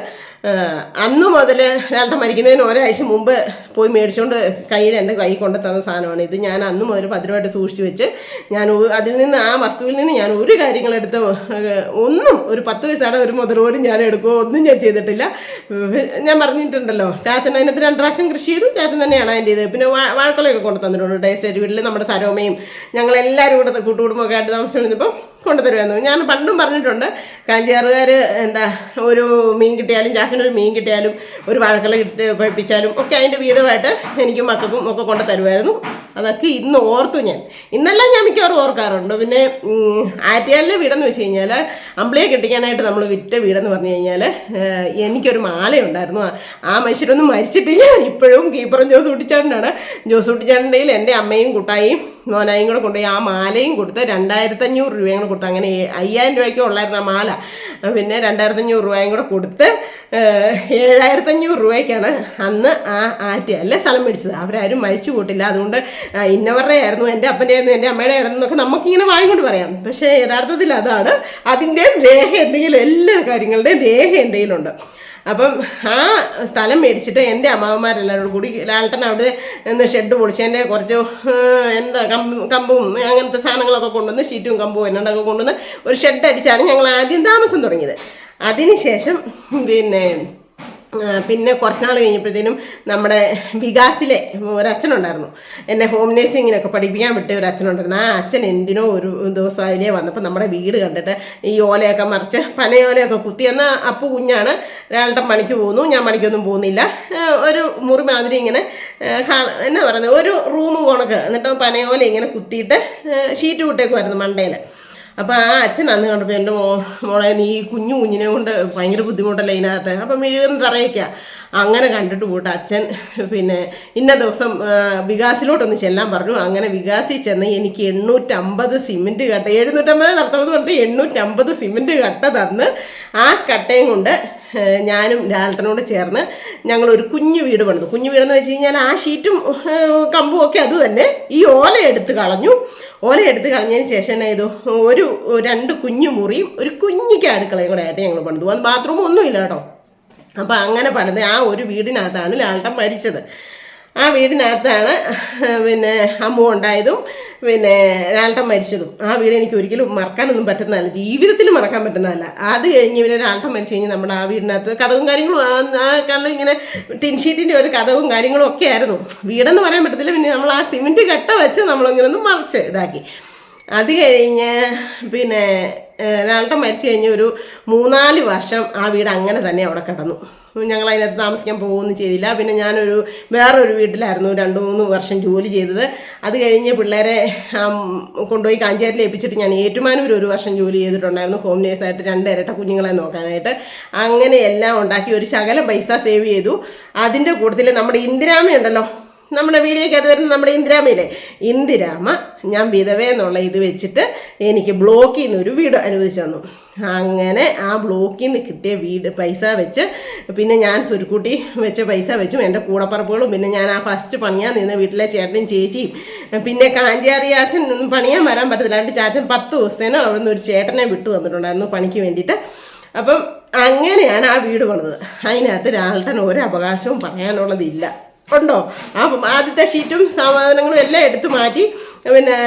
Speaker 1: അന്ന് മുതൽ ഒരാളുടെ മരിക്കുന്നതിന് ഒരാഴ്ച മുമ്പ് പോയി മേടിച്ചുകൊണ്ട് എൻ്റെ കൈ കൊണ്ട് തന്ന സാധനമാണ് ഇത്. ഞാൻ അന്ന് മുതൽ ഭദ്രമായിട്ട് സൂക്ഷിച്ച് വെച്ച് ഞാൻ അതിൽ നിന്ന് ആ വസ്തുവിൽ നിന്ന് ഞാൻ ഒരു കാര്യങ്ങളെടുത്ത് ഒന്നും ഒരു 10 പൈസയുടെ ഒരു മുതൽ പോലും ഞാൻ എടുക്കുകയോ ഒന്നും ഞാൻ ചെയ്തിട്ടില്ല. ഞാൻ പറഞ്ഞിട്ടുണ്ടല്ലോ, ചാച്ചൻ അതിനകത്ത് 2 പ്രാവശ്യം കൃഷി ചെയ്തു. ചാച്ചൻ തന്നെയാണ് അതിൻ്റെ ഇത്. പിന്നെ വാഴക്കൊലയൊക്കെ കൊണ്ട് തന്നിട്ടുണ്ട്. എസ്റ്റേറ്റ് വീട്ടിൽ നമ്മുടെ സരോമയും ഞങ്ങളെല്ലാവരും കൂടെ കൂട്ടുകുടുംബമൊക്കെ ആയിട്ട് താമസിച്ചിരുന്നപ്പോൾ കൊണ്ടുതരുമായിരുന്നു. ഞാൻ പണ്ടും പറഞ്ഞിട്ടുണ്ട്, കാഞ്ചിയാറുകാർ എന്താ ഒരു മീൻ കിട്ടിയാലും ചാച്ചനൊരു മീൻ കിട്ടിയാലും ഒരു വാഴക്കല പഴിപ്പിച്ചാലും ഒക്കെ അതിൻ്റെ വീതമായിട്ട് എനിക്കും മക്കൾക്കും ഒക്കെ കൊണ്ട് തരുമായിരുന്നു. അതൊക്കെ ഇന്ന് ഓർത്തു ഞാൻ. ഇന്നെല്ലാം ഞാൻ മിക്കവാറും ഓർക്കാറുണ്ട്. പിന്നെ ആറ്റിയാലിലെ വീടെന്ന് വെച്ച് കഴിഞ്ഞാൽ അമ്പിളിയെ കെട്ടിക്കാനായിട്ട് നമ്മൾ വിറ്റ വീടെന്ന് പറഞ്ഞു കഴിഞ്ഞാൽ എനിക്കൊരു മാലയുണ്ടായിരുന്നു. ആ മനുഷ്യരൊന്നും മരിച്ചിട്ടില്ല. ഇപ്പോഴും കീപ്പറും ജോസ് കുട്ടിച്ചാണ്ടനാണ്. ജോസ് കുട്ടിച്ചാണ്ടയിൽ എൻ്റെ അമ്മയും കുട്ടായും മോനായും കൂടെ കൊണ്ടുപോയി ആ മാലയും കൊടുത്ത് 2500 രൂപയും കൂടെ കൊടുത്ത്, അങ്ങനെ 5000 രൂപയ്ക്ക് ഉള്ളായിരുന്നു ആ മാല. പിന്നെ 2500 രൂപയും കൂടെ കൊടുത്ത് 7500 രൂപയ്ക്കാണ് അന്ന് ആ ആറ്റിയല്ല സ്ഥലം മേടിച്ചത്. അവരാരും മരിച്ചു പോയിട്ടില്ല. അതുകൊണ്ട് ഇന്നവരുടെ ആയിരുന്നു, എൻ്റെ അപ്പൻ്റെ ആയിരുന്നു, എൻ്റെ അമ്മയുടെ ആയിരുന്നു എന്നൊക്കെ നമുക്കിങ്ങനെ വാങ്ങിക്കൊണ്ട് പറയാം. പക്ഷേ യഥാർത്ഥത്തിൽ അതാണ്. അതിൻ്റെ രേഖ എന്തെങ്കിലും, എല്ലാ കാര്യങ്ങളുടെയും രേഖ എന്തെങ്കിലുമുണ്ട്. അപ്പം ആ സ്ഥലം മേടിച്ചിട്ട് എൻ്റെ അമ്മാവന്മാരെല്ലാവരോടും കൂടി ലാൽട്ടൻ അവിടെ നിന്ന് ഷെഡ് പൊളിച്ചതിൻ്റെ കുറച്ച് എന്താ കമ്പും അങ്ങനത്തെ സാധനങ്ങളൊക്കെ കൊണ്ടുവന്ന് ഷീറ്റും കമ്പും എന്നൊക്കെ കൊണ്ടുവന്ന് ഒരു ഷെഡ് അടിച്ചാണ് ഞങ്ങൾ ആദ്യം താമസം തുടങ്ങിയത്. അതിനുശേഷം പിന്നെ കുറച്ച് നാൾ കഴിഞ്ഞപ്പോഴത്തേനും നമ്മുടെ വികാസിലെ ഒരച്ഛനുണ്ടായിരുന്നു, എന്നെ ഹോം നേഴ്സിങ്ങിനൊക്കെ പഠിപ്പിക്കാൻ വിട്ട ഒരു അച്ഛനുണ്ടായിരുന്നു. ആ അച്ഛൻ എന്തിനോ ഒരു ദിവസം അതിലേ വന്നപ്പോൾ നമ്മുടെ വീട് കണ്ടിട്ട് ഈ ഓലയൊക്കെ മറിച്ച് പനയോലയൊക്കെ കുത്തി. എന്നാൽ അപ്പു കുഞ്ഞാണ്, ഒരാളുടെ പണിക്ക് പോകുന്നു, ഞാൻ പണിക്കൊന്നും പോകുന്നില്ല. ഒരു മുറി മാതിരി ഇങ്ങനെ എന്നാ പറയുന്നത്, ഒരു റൂം കണക്ക്, എന്നിട്ട് പനയോല ഇങ്ങനെ കുത്തിയിട്ട് ഷീറ്റ് വിട്ടേക്കുമായിരുന്നു മണ്ടയിൽ. അപ്പോൾ ആ അച്ഛൻ അന്ന് കണ്ടപ്പോൾ എൻ്റെ മോളെ നീ കുഞ്ഞിനെ കൊണ്ട് ഭയങ്കര ബുദ്ധിമുട്ടല്ലേ ഇതിനകത്ത്, അപ്പം മെഴുകുന്ന തറയ്ക്കുക. അങ്ങനെ കണ്ടിട്ട് പോയിട്ട് അച്ഛൻ പിന്നെ ഇന്ന ദിവസം വികാസിലോട്ടൊന്ന് ചെല്ലാൻ പറഞ്ഞു. അങ്ങനെ വികാസിൽ ചെന്ന് എനിക്ക് 850 സിമെൻറ്റ് കട്ട, 750 നടത്തണമെന്ന് പറഞ്ഞിട്ട് 850 സിമെൻറ്റ് കട്ട തന്ന് ആ കട്ടയും കൊണ്ട് ഞാനും ലാൽട്ടനോട് ചേർന്ന് ഞങ്ങളൊരു കുഞ്ഞു വീട് പണിതു. കുഞ്ഞു വീടെന്ന് വെച്ച് കഴിഞ്ഞാൽ ആ ഷീറ്റും കമ്പും ഒക്കെ അത് തന്നെ. ഈ ഓല എടുത്ത് കളഞ്ഞതിന് ശേഷം എന്നാ ചെയ്തു, 2 കുഞ്ഞു മുറിയും ഒരു കുഞ്ഞിക്ക് അടുക്കളയും കൂടെ ആയിട്ട് ഞങ്ങൾ പണിതു. അത് ബാത്റൂം ഒന്നുമില്ല കേട്ടോ. അപ്പം അങ്ങനെ പണിത് ആ ഒരു വീടിനകത്താണ് ലാൽട്ടൻ മരിച്ചത്. ആ വീടിനകത്താണ് പിന്നെ അമ്മു ഉണ്ടായതും പിന്നെ ലാൽട്ടൻ മരിച്ചതും. ആ വീട് എനിക്ക് ഒരിക്കലും മറക്കാനൊന്നും പറ്റുന്നതല്ല, ജീവിതത്തിൽ മറക്കാൻ പറ്റുന്നതല്ല. അത് കഴിഞ്ഞ് ഇവരെ ലാൽട്ടൻ മരിച്ചു കഴിഞ്ഞ് നമ്മുടെ ആ വീടിനകത്ത് കഥവും കാര്യങ്ങളും ആ കള്ള് ഇങ്ങനെ ടിൻഷീറ്റിൻ്റെ ഒരു കഥവും കാര്യങ്ങളും ഒക്കെ ആയിരുന്നു. വീടെന്ന് പറയാൻ പറ്റത്തില്ല. പിന്നെ നമ്മൾ ആ സിമെൻറ്റ് കട്ട വെച്ച് നമ്മളിങ്ങനെ ഒന്ന് മറിച്ച് ഇതാക്കി. അത് കഴിഞ്ഞ് പിന്നെ ലാൽട്ടൻ മരിച്ചു കഴിഞ്ഞ് ഒരു 3-4 വർഷം ആ വീട് അങ്ങനെ തന്നെ അവിടെ കിടന്നു. ഞങ്ങൾ അതിനകത്ത് താമസിക്കാൻ പോകുകയൊന്നും ചെയ്തില്ല. പിന്നെ ഞാനൊരു വേറൊരു വീട്ടിലായിരുന്നു 2-3 വർഷം ജോലി ചെയ്തത്. അത് കഴിഞ്ഞ് പിള്ളേരെ കൊണ്ടുപോയി കാഞ്ചാരിൽ ഏൽപ്പിച്ചിട്ട് ഞാൻ ഏറ്റുമാനൂർ 1 വർഷം ജോലി ചെയ്തിട്ടുണ്ടായിരുന്നു, ഹോം നേഴ്സായിട്ട് 2 ഇരട്ട കുഞ്ഞുങ്ങളെ നോക്കാനായിട്ട്. അങ്ങനെ എല്ലാം ഉണ്ടാക്കി ഒരു ശകലം പൈസ സേവ് ചെയ്തു. അതിൻ്റെ കൂട്ടത്തിൽ നമ്മുടെ ഇന്ദിരാമ്മയുണ്ടല്ലോ, നമ്മുടെ വീഡിയോയ്ക്കകത്ത് വരുന്ന നമ്മുടെ ഇന്ദിരാമയിലെ ഇന്ദിരാമ ഞാൻ വിധവയെന്നുള്ള ഇത് വെച്ചിട്ട് എനിക്ക് ബ്ലോക്കിൽ നിന്ന് ഒരു വീട് അനുവദിച്ചു തന്നു. അങ്ങനെ ആ ബ്ലോക്കിൽ നിന്ന് കിട്ടിയ വീട് പൈസ വെച്ച് പിന്നെ ഞാൻ സുരുക്കൂട്ടി വെച്ച പൈസ വെച്ചും എൻ്റെ കൂടപ്പറപ്പുകളും പിന്നെ ഞാൻ ആ ഫസ്റ്റ് പണിയാൻ നിന്ന വീട്ടിലെ ചേട്ടനും ചേച്ചിയും പിന്നെ കാഞ്ചാറി ചാച്ചൻ പണിയാൻ വരാൻ പറ്റത്തില്ല. അതുകൊണ്ട് ചാച്ചൻ 10 ദിവസത്തേനോ അവിടെ നിന്ന് ഒരു ചേട്ടനെ വിട്ടു തന്നിട്ടുണ്ടായിരുന്നു പണിക്ക് വേണ്ടിയിട്ട്. അപ്പം അങ്ങനെയാണ് ആ വീട് പണിത്. അതിനകത്ത് രാൾട്ടന് ഒരു അവകാശവും പറയാനുള്ളതില്ല. ഉണ്ടോ? ആ ആദ്യത്തെ ഷീറ്റും സാധനങ്ങളും എല്ലാം എടുത്തു മാറ്റി, പിന്നെ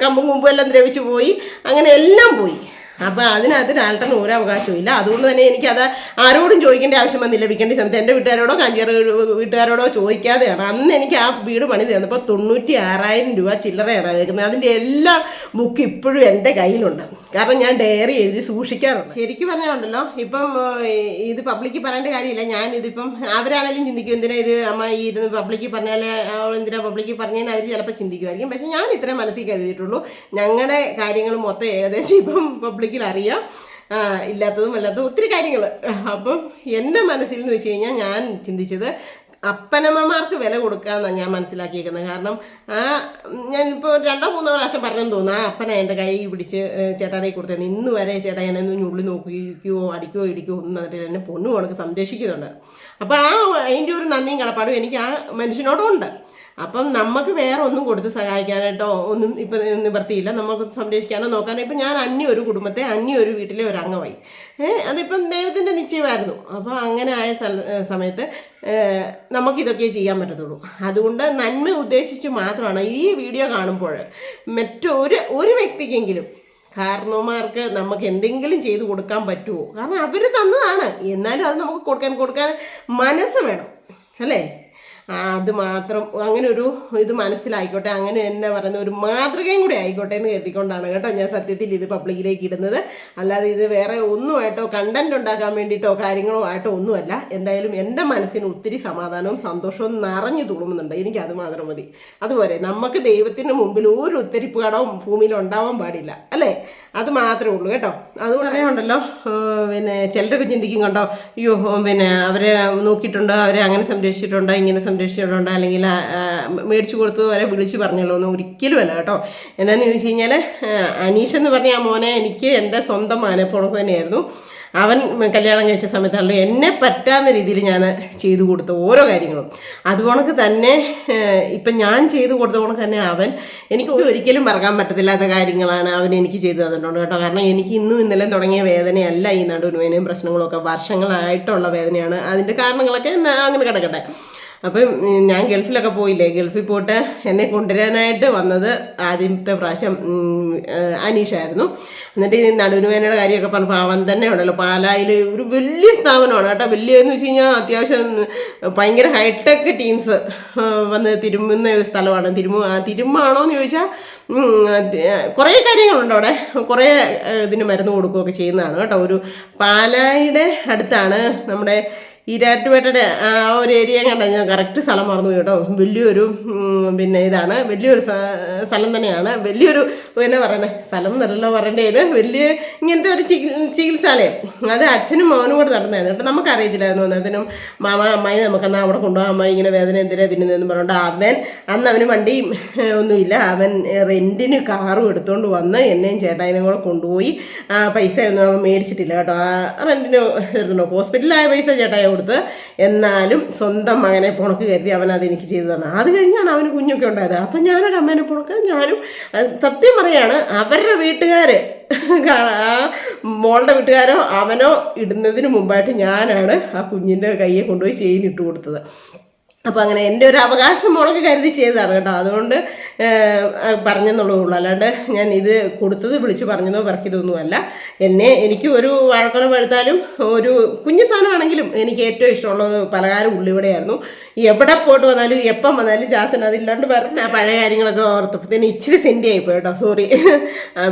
Speaker 1: കമ്പും കുമ്പും എല്ലാം ദ്രവിച്ചു പോയി, അങ്ങനെ എല്ലാം പോയി. അപ്പോൾ അതിനകത്ത് രാൾട്ടന് ഒരു അവകാശവും ഇല്ല. അതുകൊണ്ട് തന്നെ എനിക്കത് ആരോടും ചോദിക്കേണ്ട ആവശ്യം വന്നില്ല. വിൽക്കേണ്ട സമയത്ത് എൻ്റെ വീട്ടുകാരോടോ കാഞ്ചിയാറ് വീട്ടുകാരോടോ ചോദിക്കാതെയാണ് അന്ന് എനിക്ക് ആ വീട് പണി തന്നപ്പോൾ 96,000 രൂപ ചില്ലറയാണ് കേൾക്കുന്നത്. അതിൻ്റെ എല്ലാ ബുക്ക് ഇപ്പോഴും എൻ്റെ കയ്യിലുണ്ട്. കാരണം ഞാൻ ഡയറി എഴുതി സൂക്ഷിക്കാറുണ്ട്. ശരിക്കും പറഞ്ഞാലുണ്ടല്ലോ, ഇപ്പം ഇത് പബ്ലിക്കിൽ പറയേണ്ട കാര്യമില്ല. ഞാനിതിപ്പം അവരാണെങ്കിലും ചിന്തിക്കും എന്തിനാ ഇത് അമ്മ ഈ ഇരുന്ന് പബ്ലിക്കിൽ പറഞ്ഞാൽ അവൾ എന്തിനാ പബ്ലിക്കിൽ പറഞ്ഞതെന്ന് അവർ ചിലപ്പോൾ ചിന്തിക്കുമായിരിക്കും. പക്ഷെ ഞാൻ ഇത്രയും മനസ്സിൽ കരുതിയിട്ടുള്ളൂ. ഞങ്ങളുടെ കാര്യങ്ങൾ മൊത്തം ഏകദേശം ഇപ്പം പബ്ലിക്കിൽ അറിയാം. ഇല്ലാത്തതും അല്ലാത്തതും ഒത്തിരി കാര്യങ്ങൾ. അപ്പം എൻ്റെ മനസ്സിൽ എന്ന് വെച്ച് കഴിഞ്ഞാൽ ഞാൻ ചിന്തിച്ചത് അപ്പനമ്മമാർക്ക് വില കൊടുക്കാമെന്നാണ് ഞാൻ മനസ്സിലാക്കിയിരിക്കുന്നത്. കാരണം ഞാനിപ്പോൾ 2-3 പ്രാവശ്യം പറഞ്ഞെന്ന് തോന്നുന്നു, ആ അപ്പനെ എൻ്റെ കൈ പിടിച്ച് ചേട്ടാടെ കൊടുത്തത് ഇന്ന് വരെ ചേട്ടാ എന്നെ ഞുള്ളി നോക്കിയോ അടിക്കുകയോ ഇടിക്കുകയോ ഒന്നും എന്നിട്ട് എന്നെ പൊന്നു കണക്ക് സംരക്ഷിക്കുന്നുണ്ട്. അപ്പോൾ അതിൻ്റെ ഒരു നന്ദിയും കടപ്പാടും എനിക്ക് ആ മനുഷ്യനോടും ഉണ്ട്. അപ്പം നമുക്ക് വേറെ ഒന്നും കൊടുത്ത് സഹായിക്കാനായിട്ടോ ഒന്നും ഇപ്പം നിവർത്തിയില്ല. നമുക്ക് സംരക്ഷിക്കാനോ നോക്കാനോ ഇപ്പം ഞാൻ ഒരു കുടുംബത്തെ ഒരു വീട്ടിലെ ഒരു അംഗമായി. അതിപ്പം ദൈവത്തിൻ്റെ നിശ്ചയമായിരുന്നു. അപ്പോൾ അങ്ങനെ ആയ സമയത്ത് നമുക്കിതൊക്കെ ചെയ്യാൻ പറ്റത്തുള്ളൂ. അതുകൊണ്ട് നന്മ ഉദ്ദേശിച്ച് മാത്രമാണ് ഈ വീഡിയോ കാണുമ്പോൾ ഒരു വ്യക്തിക്കെങ്കിലും കാരണവന്മാർക്ക് നമുക്ക് എന്തെങ്കിലും ചെയ്തു കൊടുക്കാൻ പറ്റുമോ? കാരണം അവർ തന്നതാണ്. എന്നാലും അത് നമുക്ക് കൊടുക്കാൻ മനസ്സ് വേണം, അല്ലേ? അത് മാത്രം അങ്ങനെ ഒരു ഇത് മനസ്സിലായിക്കോട്ടെ, അങ്ങനെ എന്താ പറയുന്ന ഒരു മാതൃകയും കൂടി ആയിക്കോട്ടെ എന്ന് കരുതിക്കൊണ്ടാണ് കേട്ടോ ഞാൻ സത്യത്തിൽ ഇത് പബ്ലിക്കിലേക്ക് ഇടുന്നത്. അല്ലാതെ ഇത് വേറെ ഒന്നുമായിട്ടോ കണ്ടന്റ് ഉണ്ടാക്കാൻ വേണ്ടിയിട്ടോ കാര്യങ്ങളോ ആയിട്ടോ ഒന്നുമല്ല. എന്തായാലും എൻ്റെ മനസ്സിന് ഒത്തിരി സമാധാനവും സന്തോഷവും നിറഞ്ഞു തുളുമ്പുന്നുണ്ട്. എനിക്കത് മാത്രം മതി. അതുപോലെ നമുക്ക് ദൈവത്തിന് മുമ്പിൽ ഒരു ഉത്തരിപ്പ് കടവും ഭൂമിയിൽ ഉണ്ടാവാൻ പാടില്ല, അല്ലേ? അത് മാത്രമേ ഉള്ളൂ കേട്ടോ. അതുകൊണ്ട് ഉണ്ടല്ലോ, പിന്നെ ചിലരൊക്കെ ചിന്തിക്കും കണ്ടോ, അയ്യോ പിന്നെ അവരെ നോക്കിയിട്ടുണ്ടോ, അവരെ അങ്ങനെ സംരക്ഷിച്ചിട്ടുണ്ടോ, ഇങ്ങനെ സംരക്ഷിച്ചിട്ടുണ്ടോ, അല്ലെങ്കിൽ മേടിച്ചു കൊടുത്തത് വരെ വിളിച്ച് പറഞ്ഞല്ലോ ഒന്നും ഒരിക്കലും അല്ല കേട്ടോ. എന്നാന്ന് ചോദിച്ചു കഴിഞ്ഞാൽ അനീഷ് എന്ന് പറഞ്ഞ ആ മോനെ എനിക്ക് എൻ്റെ സ്വന്തം മാനപ്പോണക്ക് തന്നെയായിരുന്നു. അവൻ കല്യാണം കഴിച്ച സമയത്താണല്ലോ എന്നെ പറ്റാവുന്ന രീതിയിൽ ഞാൻ ചെയ്തു കൊടുത്ത ഓരോ കാര്യങ്ങളും. അതുകൊണ്ടൊക്കെ തന്നെ ഇപ്പം ഞാൻ ചെയ്തു കൊടുത്ത കണക്ക് തന്നെ അവൻ എനിക്ക് ഒരിക്കലും മറക്കാൻ പറ്റത്തില്ലാത്ത കാര്യങ്ങളാണ് അവൻ എനിക്ക് ചെയ്തു തന്നിട്ടുണ്ട് കേട്ടോ. കാരണം എനിക്ക് ഇന്നും ഇന്നലെ തുടങ്ങിയ വേദനയല്ല ഈ നടുവേദനയും പ്രശ്നങ്ങളൊക്കെ വർഷങ്ങളായിട്ടുള്ള വേദനയാണ്. അതിൻ്റെ കാരണങ്ങളൊക്കെ അങ്ങനെ കിടക്കട്ടെ. അപ്പം ഞാൻ ഗൾഫിലൊക്കെ പോയില്ലേ, ഗൾഫിൽ പോയിട്ട് എന്നെ കൊണ്ടുവരാനായിട്ട് വന്നത് ആദ്യത്തെ പ്രാവശ്യം അനീഷായിരുന്നു. എന്നിട്ട് ഈ നടുവേദനയുടെ കാര്യമൊക്കെ പറഞ്ഞപ്പോൾ അവൻ തന്നെ ഉണ്ടല്ലോ പാലായിൽ ഒരു വലിയ സ്ഥാപനമാണ് കേട്ടോ. വലിയതെന്ന് വെച്ച് കഴിഞ്ഞാൽ അത്യാവശ്യം ഭയങ്കര ഹൈടെക് ടീംസ് വന്ന് തിരുമുന്ന ഒരു സ്ഥലമാണ്. തിരുമാണോ എന്ന് ചോദിച്ചാൽ കുറേ കാര്യങ്ങളുണ്ട് അവിടെ. കുറേ ഇതിന് മരുന്ന് കൊടുക്കുകയൊക്കെ ചെയ്യുന്നതാണ് കേട്ടോ. ഒരു പാലായുടെ അടുത്താണ് നമ്മുടെ ഈരാറ്റുപേട്ടയുടെ ആ ഒരു ഏരിയ കണ്ട, ഞാൻ കറക്റ്റ് സ്ഥലം മറന്നു കേട്ടോ. വലിയൊരു പിന്നെ ഇതാണ്, വലിയൊരു സ്ഥലം തന്നെയാണ്. വലിയൊരു എന്നാ പറയുന്നത് സ്ഥലം എന്നല്ലോ പറയേണ്ടത്, വലിയ ഇങ്ങനത്തെ ഒരു ചികിത്സാലയം. അത് അച്ഛനും മോനും കൂടെ നടന്നായിരുന്നു കേട്ടോ. നമുക്കറിയത്തില്ലായിരുന്നു. അതിനും മാമ അമ്മായി നമുക്കെന്നാൽ അവിടെ കൊണ്ടുപോകാൻ അമ്മ ഇങ്ങനെ വേദന എന്തിനാ തിന്നുന്നതെന്ന് പറഞ്ഞുകൊണ്ട് അന്ന് അവന് വണ്ടിയും ഒന്നുമില്ല. അവൻ റെൻറ്റിന് കാറും എടുത്തുകൊണ്ട് വന്ന് എന്നെയും ചേട്ടായിനും കൂടെ കൊണ്ടുപോയി. പൈസ ഒന്നും അവൻ മേടിച്ചിട്ടില്ല കേട്ടോ. റെൻറ്റിന് എടുത്തുണ്ടോ ഹോസ്പിറ്റലായ പൈസ ചേട്ടായി കൊടുത്ത്, എന്നാലും സ്വന്തം മകനെ പുണക്ക് കരുതി അവൻ അതെനിക്ക് ചെയ്തു തന്നെ. അത് കഴിഞ്ഞാണ് അവന് കുഞ്ഞൊക്കെ ഉണ്ടായത്. അപ്പം ഞാനൊരു അമ്മേനെ പുണക്ക് ഞാനും സത്യം പറയാണ്, അവരുടെ വീട്ടുകാർ മോളുടെ വീട്ടുകാരോ അവനോ ഇടുന്നതിന് മുമ്പായിട്ട് ഞാനാണ് ആ കുഞ്ഞിൻ്റെ കയ്യെ കൊണ്ടുപോയി ചെയിൻ ഇട്ട് കൊടുത്തത്. അപ്പോൾ അങ്ങനെ എൻ്റെ ഒരു അവകാശം മോളൊക്കെ കരുതി ചെയ്തതാണ് കേട്ടോ. അതുകൊണ്ട് പറഞ്ഞെന്നുള്ളൂ. അല്ലാണ്ട് ഞാൻ ഇത് കൊടുത്തത് വിളിച്ച് പറഞ്ഞതോ പറക്കിയതൊന്നുമല്ല. എനിക്ക് ഒരു വാഴക്കുളം എടുത്താലും ഒരു കുഞ്ഞു സാധനമാണെങ്കിലും എനിക്ക് ഏറ്റവും ഇഷ്ടമുള്ളത് പലഹാരം ഉള്ളിവിടെയായിരുന്നു. എവിടെ പോയിട്ട് വന്നാലും എപ്പം വന്നാലും ജാസൻ അതില്ലാണ്ട് പറഞ്ഞ പഴയ കാര്യങ്ങളൊക്കെ ഓർത്തപ്പത്തേന് ഇച്ചിരി സെൻറ്റി ആയിപ്പോയി കേട്ടോ. സോറി.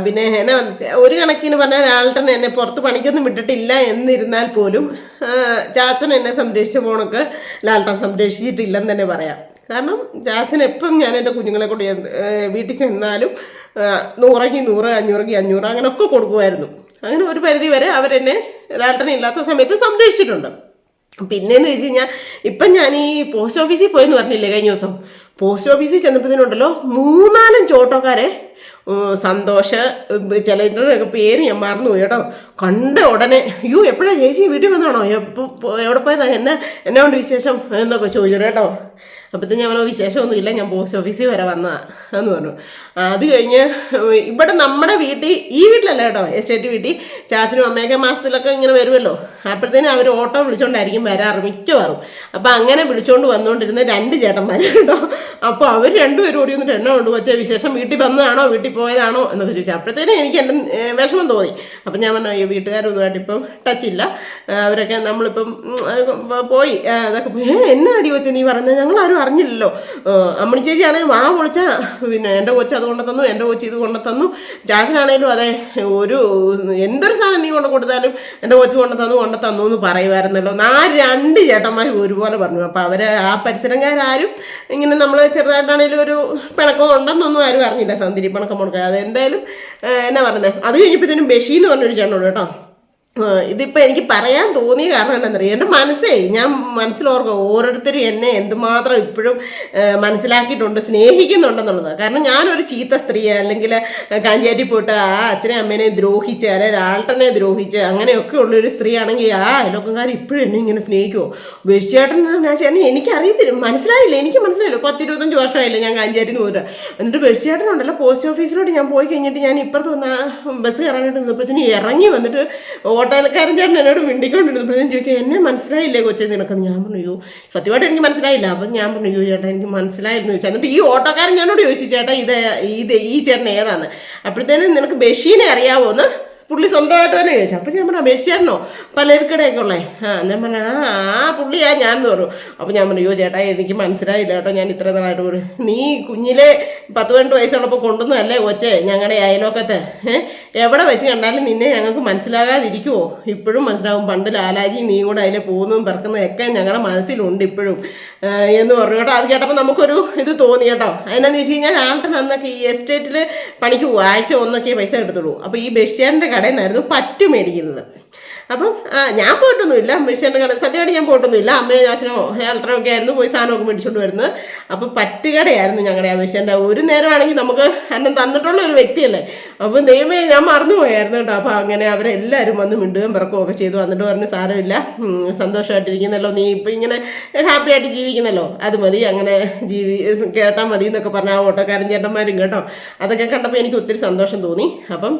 Speaker 1: പിന്നെ എന്നെ ഒരു കണക്കിന് പറഞ്ഞാൽ ആൾട്ടൻ എന്നെ പുറത്ത് പണിക്കൊന്നും വിട്ടിട്ടില്ല എന്നിരുന്നാൽ പോലും ചാച്ചൻ എന്നെ സംരക്ഷിച്ച പോണക്ക് ലാൾട്ടൻ സംരക്ഷിച്ചിട്ടില്ലെന്ന് തന്നെ പറയാം. കാരണം ചാച്ചൻ എപ്പം ഞാൻ എൻ്റെ കുഞ്ഞുങ്ങളെ കൊണ്ട് വീട്ടിൽ ചെന്നാലും 100 500 അങ്ങനെയൊക്കെ കൊടുക്കുമായിരുന്നു. അങ്ങനെ ഒരു പരിധി വരെ അവരെന്നെ ലാൾട്ടനില്ലാത്ത സമയത്ത് സംരക്ഷിച്ചിട്ടുണ്ട്. പിന്നെയെന്ന് വെച്ച് കഴിഞ്ഞാൽ ഇപ്പം ഞാൻ ഈ പോസ്റ്റ് ഓഫീസിൽ പോയെന്ന് പറഞ്ഞില്ലേ കഴിഞ്ഞ ദിവസം, പോസ്റ്റ് ഓഫീസിൽ ചെന്നപ്പോഴത്തേനുണ്ടല്ലോ 3-4 ഓട്ടോക്കാരെ സന്തോഷ് ചിലരുടെയൊക്കെ പേര് ഞാൻ മറന്നുപോയി കേട്ടോ. കണ്ട ഉടനെ അയ്യോ എപ്പോഴാണ് ചേച്ചി വീട്ടിൽ വന്നാണോ, എവിടെ പോയതാ, എന്നാ കൊണ്ട് വിശേഷം എന്നൊക്കെ ചോദിച്ചു കേട്ടോ. അപ്പോഴത്തെ ഞാൻ പറഞ്ഞു വിശേഷമൊന്നുമില്ല, ഞാൻ പോസ്റ്റ് ഓഫീസിൽ വരെ വന്നതാന്ന് പറഞ്ഞു. അത് കഴിഞ്ഞ് ഇവിടെ നമ്മുടെ വീട്ടിൽ, ഈ വീട്ടിലല്ല കേട്ടോ, എസ്റ്റേറ്റ് വീട്ടിൽ ചാച്ചനും അമ്മയൊക്കെ മാസത്തിലൊക്കെ ഇങ്ങനെ വരുമല്ലോ, അപ്പോഴത്തേനും അവർ ഓട്ടോ വിളിച്ചുകൊണ്ടായിരിക്കും വരാറ് മിക്കവാറും. അപ്പം അങ്ങനെ വിളിച്ചുകൊണ്ട് വന്നുകൊണ്ടിരുന്ന 2 ചേട്ടന്മാർ കേട്ടോ. അപ്പോൾ അവർ രണ്ടുപേരും ഓടി വന്നിട്ട് എണ്ണ കൊണ്ട് വെച്ച വിശേഷം, വീട്ടിൽ വന്നതാണോ വീട്ടിൽ പോയതാണോ എന്നൊക്കെ ചോദിച്ചു. അപ്പോഴത്തേനും എനിക്ക് എൻ്റെ വിഷമം തോന്നി. അപ്പം ഞാൻ പറഞ്ഞു വീട്ടുകാരൊന്നുമായിട്ട് ഇപ്പം ടച്ചില്ല, അവരൊക്കെ നമ്മളിപ്പം പോയി അതൊക്കെ പോയി. എന്നാ അടി വെച്ചാൽ നീ പറഞ്ഞത്, ഞങ്ങളാരും അറിഞ്ഞില്ലല്ലോ. അമ്മണി ചേച്ചിയാണെങ്കിൽ വാ പൊളിച്ചാൽ പിന്നെ എൻ്റെ കൊച്ച് അത് കൊണ്ടു തന്നു, എൻ്റെ കൊച്ച് ഇത് കൊണ്ടു തന്നു, ചാച്ചനാണേലും അതെ ഒരു എന്തൊരു സാധനം നീ കൊണ്ട് കൊടുത്താലും എൻ്റെ കൊച്ച് കൊണ്ടു തന്നു എന്ന് പറയുമായിരുന്നല്ലോ. 2 ചേട്ടന്മാർ ഒരുപോലെ പറഞ്ഞു. അപ്പോൾ അവർ ആ പരിസരക്കാരും ഇങ്ങനെ നമ്മൾ ചെറുതായിട്ടാണെങ്കിലും ഒരു പിണക്കം ഉണ്ടെന്നൊന്നും ആരും അറിഞ്ഞില്ല, സന്തിരി പിണക്കം മുടക്കുക. അത് എന്തായാലും എന്നാ പറയുന്നത്. അത് കഴിഞ്ഞപ്പോഴത്തേനും ബഷീർ എന്ന് പറഞ്ഞൊരു ചേട്ടനോട് കേട്ടോ. ഇതിപ്പോൾ എനിക്ക് പറയാൻ തോന്നിയ കാരണം എന്താണെന്നറിയാം, എൻ്റെ ഞാൻ മനസ്സിലോർക്കുക ഓരോരുത്തരും എന്നെ എന്തുമാത്രം ഇപ്പോഴും മനസ്സിലാക്കിയിട്ടുണ്ട്, സ്നേഹിക്കുന്നുണ്ടെന്നുള്ളത്. കാരണം ഞാനൊരു ചീത്ത സ്ത്രീ, അല്ലെങ്കിൽ കാഞ്ചേരി പോയിട്ട് ആ അച്ഛനെ അമ്മേനെ ദ്രോഹിച്ച്, അല്ലെങ്കിൽ ആൾട്ടനെ ദ്രോഹിച്ച് അങ്ങനെയൊക്കെ ഉള്ളൊരു സ്ത്രീ ആണെങ്കിൽ ആ അയലോക്കക്കാർ ഇപ്പോഴും എന്നെ ഇങ്ങനെ സ്നേഹിക്കുമോ? ബഷീർട്ടൻ ഞാൻ ചേട്ടൻ എനിക്കറിയത്തില്ല, മനസ്സിലായില്ല, എനിക്ക് മനസ്സിലായില്ല. 10-25 വർഷമായില്ല ഞാൻ കാഞ്ചേരിന്ന് പോരുക. എന്നിട്ട് ബഷീർട്ടനുണ്ടല്ലോ പോസ്റ്റ് ഓഫീസിലോട്ട് ഞാൻ പോയി കഴിഞ്ഞിട്ട് ഞാൻ ഇപ്പുറത്ത് വന്ന ബസ് കയറാനായിട്ട് നിന്നപ്പോഴത്തേന് ഇറങ്ങി വന്നിട്ട് ഓട്ടോക്കാരൻ ചേട്ടൻ എന്നോട് മിണ്ടിക്കൊണ്ടിരുന്നപ്പോഴത്തേനും ചോദിക്കുക എന്നെ മനസ്സിലായില്ലേ കൊച്ചേ നിനക്കെന്ന്. ഞാൻ പറഞ്ഞു അയ്യോ സത്യമായിട്ട് എനിക്ക് മനസ്സിലായില്ല. അപ്പം ഞാൻ പറഞ്ഞു അയ്യോ ചേട്ടാ എനിക്ക് മനസ്സിലായിരുന്നു ചോദിച്ചാൽ. എന്നിട്ട് ഈ ഓട്ടോക്കാരൻ ഞാനോട് ചോദിച്ചു ചേട്ടാ ഈ ചേട്ടൻ ഏതാന്ന്. അപ്പോഴത്തേനും നിനക്ക് ബഷീനെ അറിയാവോ എന്ന് പുള്ളി സ്വന്തമായിട്ട് തന്നെ ചോദിച്ചു. അപ്പം ഞാൻ പറഞ്ഞു ബഷീറിനോ പലർക്കിടെയൊക്കെ ഉള്ളേ. ഞാൻ പറഞ്ഞു ആ പുള്ളിയാ ഞാൻ എന്ന് പറഞ്ഞു. അപ്പം ഞാൻ പറഞ്ഞു അയ്യോ ചേട്ടാ എനിക്ക് മനസ്സിലായില്ല കേട്ടോ, ഞാൻ ഇത്ര നാളായിട്ട് പോലും നീ കുഞ്ഞിലെ 10-12 വയസ്സുള്ളപ്പോൾ കൊണ്ടുവന്നതല്ലേ കൊച്ചേ ഞങ്ങളുടെ അയലോക്കത്തെ, എവിടെ വെച്ച് കണ്ടാലും നിന്നെ ഞങ്ങൾക്ക് മനസ്സിലാകാതിരിക്കുമോ? ഇപ്പോഴും മനസ്സിലാവും. പണ്ട് ലാലാജി നീ കൂടെ അതിലെ പോകുന്നതും പിറക്കുന്നതൊക്കെ ഞങ്ങളുടെ മനസ്സിലുണ്ട് ഇപ്പോഴും എന്ന് പറഞ്ഞു കേട്ടോ. അത് കേട്ടപ്പോൾ നമുക്കൊരു ഇത് തോന്നി കേട്ടോ. അതിനാന്ന് വെച്ച് കഴിഞ്ഞാൽ ആൾട്ടൻ അന്നൊക്കെ ഈ എസ്റ്റേറ്റിൽ പണിക്ക് പോകും, ആഴ്ച 1 പൈസ എടുത്തുള്ളൂ. അപ്പോൾ ഈ ബഷീറിൻ്റെ കടയിൽ നിന്നായിരുന്നു പറ്റ് മേടിക്കുന്നത്. അപ്പം ഞാൻ പോയിട്ടൊന്നുമില്ല ബഷീറിൻ്റെ കട, സത്യമായിട്ട് ഞാൻ പോയിട്ടൊന്നുമില്ല. അമ്മയോ ചാച്ചനോ ആൾട്ടനോ ഒക്കെ ആയിരുന്നു പോയി സാധനമൊക്കെ മേടിച്ചുകൊണ്ട് വരുന്നത്. അപ്പം പറ്റുകടയായിരുന്നു ഞങ്ങളുടെ ആ ബഷീറിൻ്റെ. ഒരു നേരമാണെങ്കിൽ നമുക്ക് അന്നം തന്നിട്ടുള്ള ഒരു വ്യക്തിയല്ലേ. അപ്പം ദൈവമേ ഞാൻ മറന്നുപോയായിരുന്നു കേട്ടോ. അപ്പോൾ അങ്ങനെ അവരെല്ലാവരും വന്ന് മിണ്ടുകയും പിറക്കുകയും ഒക്കെ ചെയ്തു. വന്നിട്ട് പറഞ്ഞ് സാരമില്ല, സന്തോഷമായിട്ടിരിക്കുന്നല്ലോ, നീ ഇപ്പം ഇങ്ങനെ ഹാപ്പി ആയിട്ട് ജീവിക്കുന്നല്ലോ, അത് മതി, അങ്ങനെ കേട്ടാൽ മതി എന്നൊക്കെ പറഞ്ഞ ആ ഓട്ടോക്കാരൻ ചേട്ടന്മാരും കേട്ടോ. അതൊക്കെ കണ്ടപ്പോൾ എനിക്ക് ഒത്തിരി സന്തോഷം തോന്നി. അപ്പം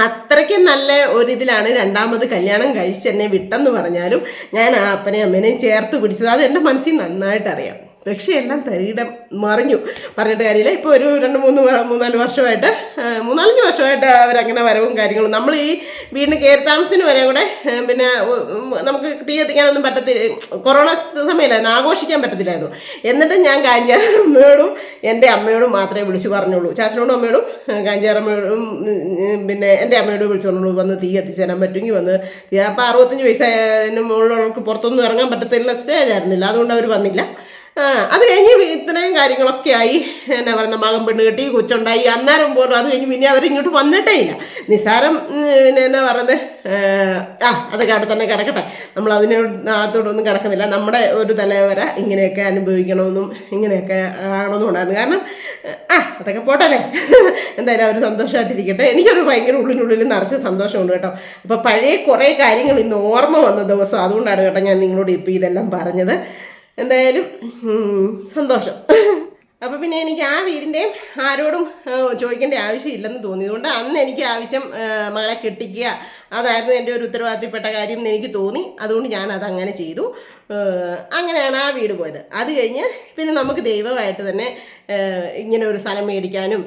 Speaker 1: അത്രയ്ക്കും നല്ല ഒരിതിലാണ് 2ാമത് കല്യാണം കഴിച്ച് എന്നെ വിട്ടെന്ന് പറഞ്ഞാലും ഞാൻ ആ അപ്പനെയും അമ്മേനെയും ചേർത്ത് പിടിച്ചത്. അത് എൻ്റെ മനസ്സിൽ നന്നായിട്ടറിയാം. പക്ഷേ എല്ലാം തരികിടം മറിഞ്ഞു, പറഞ്ഞിട്ട് കാര്യമില്ല. ഇപ്പോൾ ഒരു 2-3-4 വർഷമായിട്ട് 3-4 വർഷമായിട്ട് അവരങ്ങനെ വരവും കാര്യങ്ങളും. നമ്മൾ ഈ വീടിന് കയറി താമസത്തിന് വരെ കൂടെ പിന്നെ നമുക്ക് തീ എത്തിക്കാനൊന്നും പറ്റത്തില്ല, കൊറോണ സമയമായിരുന്നു, ആഘോഷിക്കാൻ പറ്റത്തില്ലായിരുന്നു. എന്നിട്ട് ഞാൻ കാഞ്ചാറമ്മയോടും എൻ്റെ അമ്മയോടും മാത്രമേ വിളിച്ചു പറഞ്ഞുള്ളൂ. ചാച്ചനോടും അമ്മയോടും കാഞ്ചാറമ്മയോടും പിന്നെ എൻ്റെ അമ്മയോടും വിളിച്ചു പറഞ്ഞുള്ളൂ വന്ന് തീ എത്തിച്ചു തരാൻ പറ്റുമെങ്കിൽ വന്ന്. അപ്പോൾ 65 വയസ്സായതിന് മുകളിലുള്ളവർക്ക് പുറത്തൊന്നും ഇറങ്ങാൻ പറ്റത്തില്ല, സ്റ്റേജ് ആയിരുന്നില്ല, അതുകൊണ്ട് അവർ വന്നില്ല. അത് കഴിഞ്ഞ് ഇത്രയും കാര്യങ്ങളൊക്കെ ആയി, എന്നാ പറയുന്ന മകൻ പെണ്ണ് കെട്ടി കൊച്ചുണ്ടായി, അന്നേരം പോലും അത് കഴിഞ്ഞ് പിന്നെ അവരിങ്ങോട്ട് വന്നിട്ടേ ഇല്ല. നിസ്സാരം പിന്നെ എന്നാ പറയുന്നത് അതൊക്കെ അവിടെ തന്നെ കിടക്കട്ടെ, നമ്മൾ അതിനകത്തോടൊന്നും കിടക്കുന്നില്ല. നമ്മുടെ ഒരു തലവര ഇങ്ങനെയൊക്കെ അനുഭവിക്കണമെന്നും ഇങ്ങനെയൊക്കെ ആകണമെന്നും ഉണ്ടായിരുന്നു. കാരണം അതൊക്കെ പോട്ടല്ലേ, എന്തായാലും അവർ സന്തോഷമായിട്ടിരിക്കട്ടെ. എനിക്കത് ഭയങ്കര ഉള്ളിനുള്ളിൽ നിറച്ച് സന്തോഷമുണ്ട് കേട്ടോ. അപ്പോൾ പഴയ കുറേ കാര്യങ്ങൾ ഇന്ന് ഓർമ്മ വന്ന ദിവസം, അതുകൊണ്ടാണ് കേട്ടോ ഞാൻ നിങ്ങളോട് ഇപ്പോൾ ഇതെല്ലാം പറഞ്ഞത്. എന്തായാലും സന്തോഷം. അപ്പോൾ പിന്നെ എനിക്ക് ആ വീടിൻ്റെയും ആരോടും ചോദിക്കേണ്ട ആവശ്യമില്ലെന്ന് തോന്നിയതുകൊണ്ട് അന്ന് എനിക്ക് ആവശ്യം മകളെ കെട്ടിക്കുക, അതായിരുന്നു എൻ്റെ ഒരു ഉത്തരവാദിത്തപ്പെട്ട കാര്യം എന്ന് എനിക്ക് തോന്നി. അതുകൊണ്ട് ഞാനതങ്ങനെ ചെയ്തു. അങ്ങനെയാണ് ആ വീട് പോയത്. അത് കഴിഞ്ഞ് പിന്നെ നമുക്ക് ദൈവമായിട്ട് തന്നെ ഇങ്ങനെ ഒരു സ്ഥലം മേടിക്കാനും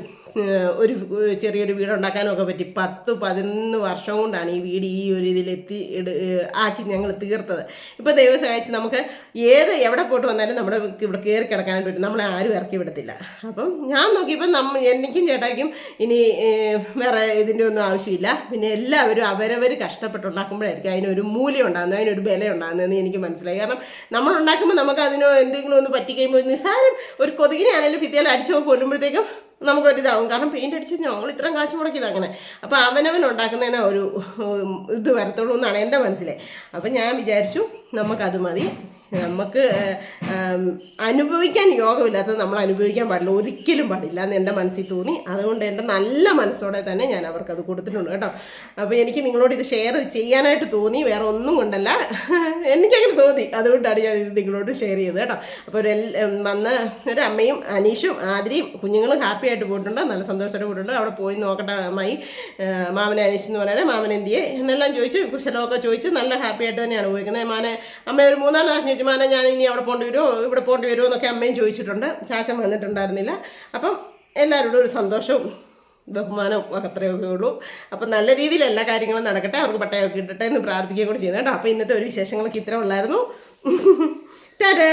Speaker 1: ഒരു ചെറിയൊരു വീടുണ്ടാക്കാനും ഒക്കെ പറ്റി. 10-11 വർഷം കൊണ്ടാണ് ഈ വീട് ഈ ഒരു ഇതിലെത്തി ആക്കി ഞങ്ങൾ തീർത്തത്. ഇപ്പോൾ ദൈവം സഹായിച്ച് നമുക്ക് എവിടെ പോയിട്ട് വന്നാലും നമ്മുടെ ഇവിടെ കയറി കിടക്കാനായിട്ട് പറ്റും, നമ്മളെ ആരും ഇറക്കി വിടത്തില്ല. അപ്പം ഞാൻ നോക്കിയപ്പോൾ എനിക്കും ചേട്ടായിക്കും ഇനി വേറെ ഇതിൻ്റെ ഒന്നും ആവശ്യമില്ല. പിന്നെ എല്ലാവരും അവരവർ കഷ്ടപ്പെട്ടുണ്ടാക്കുമ്പോഴായിരിക്കും അതിനൊരു മൂല്യം ഉണ്ടാകുന്നത്, അതിനൊരു ബല ഉണ്ടാകുന്നതെന്ന് എനിക്ക് മനസ്സിലായി. കാരണം നമ്മൾ ഉണ്ടാക്കുമ്പോൾ നമുക്ക് അതിനോ എന്തെങ്കിലും ഒന്ന് പറ്റിക്കഴിയുമ്പോൾ നിസ്സാരം ഒരു കൊതുകിനെ ആണെങ്കിലും ഭിത്തിയിൽ അടിച്ചോ കൊല്ലുമ്പോഴത്തേക്കും നമുക്കൊരിതാവും. കാരണം പെയിൻ്റ് അടിച്ച് ഞങ്ങൾ ഇത്രയും കാശ് മുടക്കിയത് അങ്ങനെ. അപ്പോൾ അവനവൻ ഉണ്ടാക്കുന്നതിന് ഒരു ഇത് വരത്തുള്ളൂ എന്നാണ് എൻ്റെ മനസ്സിലെ. അപ്പം ഞാൻ വിചാരിച്ചു നമുക്കത് മതി. നമുക്ക് അനുഭവിക്കാൻ യോഗമില്ലാത്തത് നമ്മൾ അനുഭവിക്കാൻ പാടില്ല, ഒരിക്കലും പാടില്ല എന്ന് എൻ്റെ മനസ്സിൽ തോന്നി. അതുകൊണ്ട് എൻ്റെ നല്ല മനസ്സോടെ തന്നെ ഞാൻ അവർക്കത് കൊടുത്തിട്ടുണ്ട് കേട്ടോ. അപ്പോൾ എനിക്ക് നിങ്ങളോട് ഇത് ഷെയർ ചെയ്യാനായിട്ട് തോന്നി, വേറെ ഒന്നും കൊണ്ടല്ല, എനിക്കങ്ങനെ തോന്നി, അതുകൊണ്ടാണ് ഞാൻ ഇത് നിങ്ങളോട് ഷെയർ ചെയ്തത് കേട്ടോ. അപ്പോൾ വന്ന ഒരു അമ്മയും അനീഷും ആതിരയും കുഞ്ഞുങ്ങളും ഹാപ്പി ആയിട്ട് പോയിട്ടുണ്ട്, നല്ല സന്തോഷത്തോടെ പോയിട്ടുണ്ട്. അവിടെ പോയി നോക്കട്ടെ അമ്മായി, മാമനെ അനീഷ് എന്ന് പറയാൻ മാമൻ എന്തിയെ എന്നെല്ലാം ചോദിച്ച് കുശലമൊക്കെ ചോദിച്ച് നല്ല ഹാപ്പി ആയിട്ട് തന്നെയാണ് പോയിരിക്കുന്നത്. അമ്മ ഒരു 3-4 പ്രാവശ്യം ചോദിച്ചു, മാന ഞാൻ ഇനി അവിടെ പോകേണ്ടി വരുമോ ഇവിടെ പോകേണ്ടി വരുമോ എന്നൊക്കെ അമ്മയും ചോദിച്ചിട്ടുണ്ട്. ചാച്ചൻ വന്നിട്ടുണ്ടായിരുന്നില്ല. അപ്പം എല്ലാവരോടും ഒരു സന്തോഷവും ബഹുമാനവും അത്രയൊക്കെ ഉള്ളൂ. അപ്പം നല്ല രീതിയിൽ എല്ലാ കാര്യങ്ങളും നടക്കട്ടെ, അവർക്ക് പട്ടയമൊക്കെ ഇട്ടട്ടെ എന്ന് പ്രാർത്ഥിക്കുകയും കൂടി ചെയ്യുന്നത് കേട്ടോ. അപ്പോൾ ഇന്നത്തെ ഒരു വിശേഷങ്ങളൊക്കെ ഇത്ര ഉള്ളായിരുന്നു. ടാറ്റാ.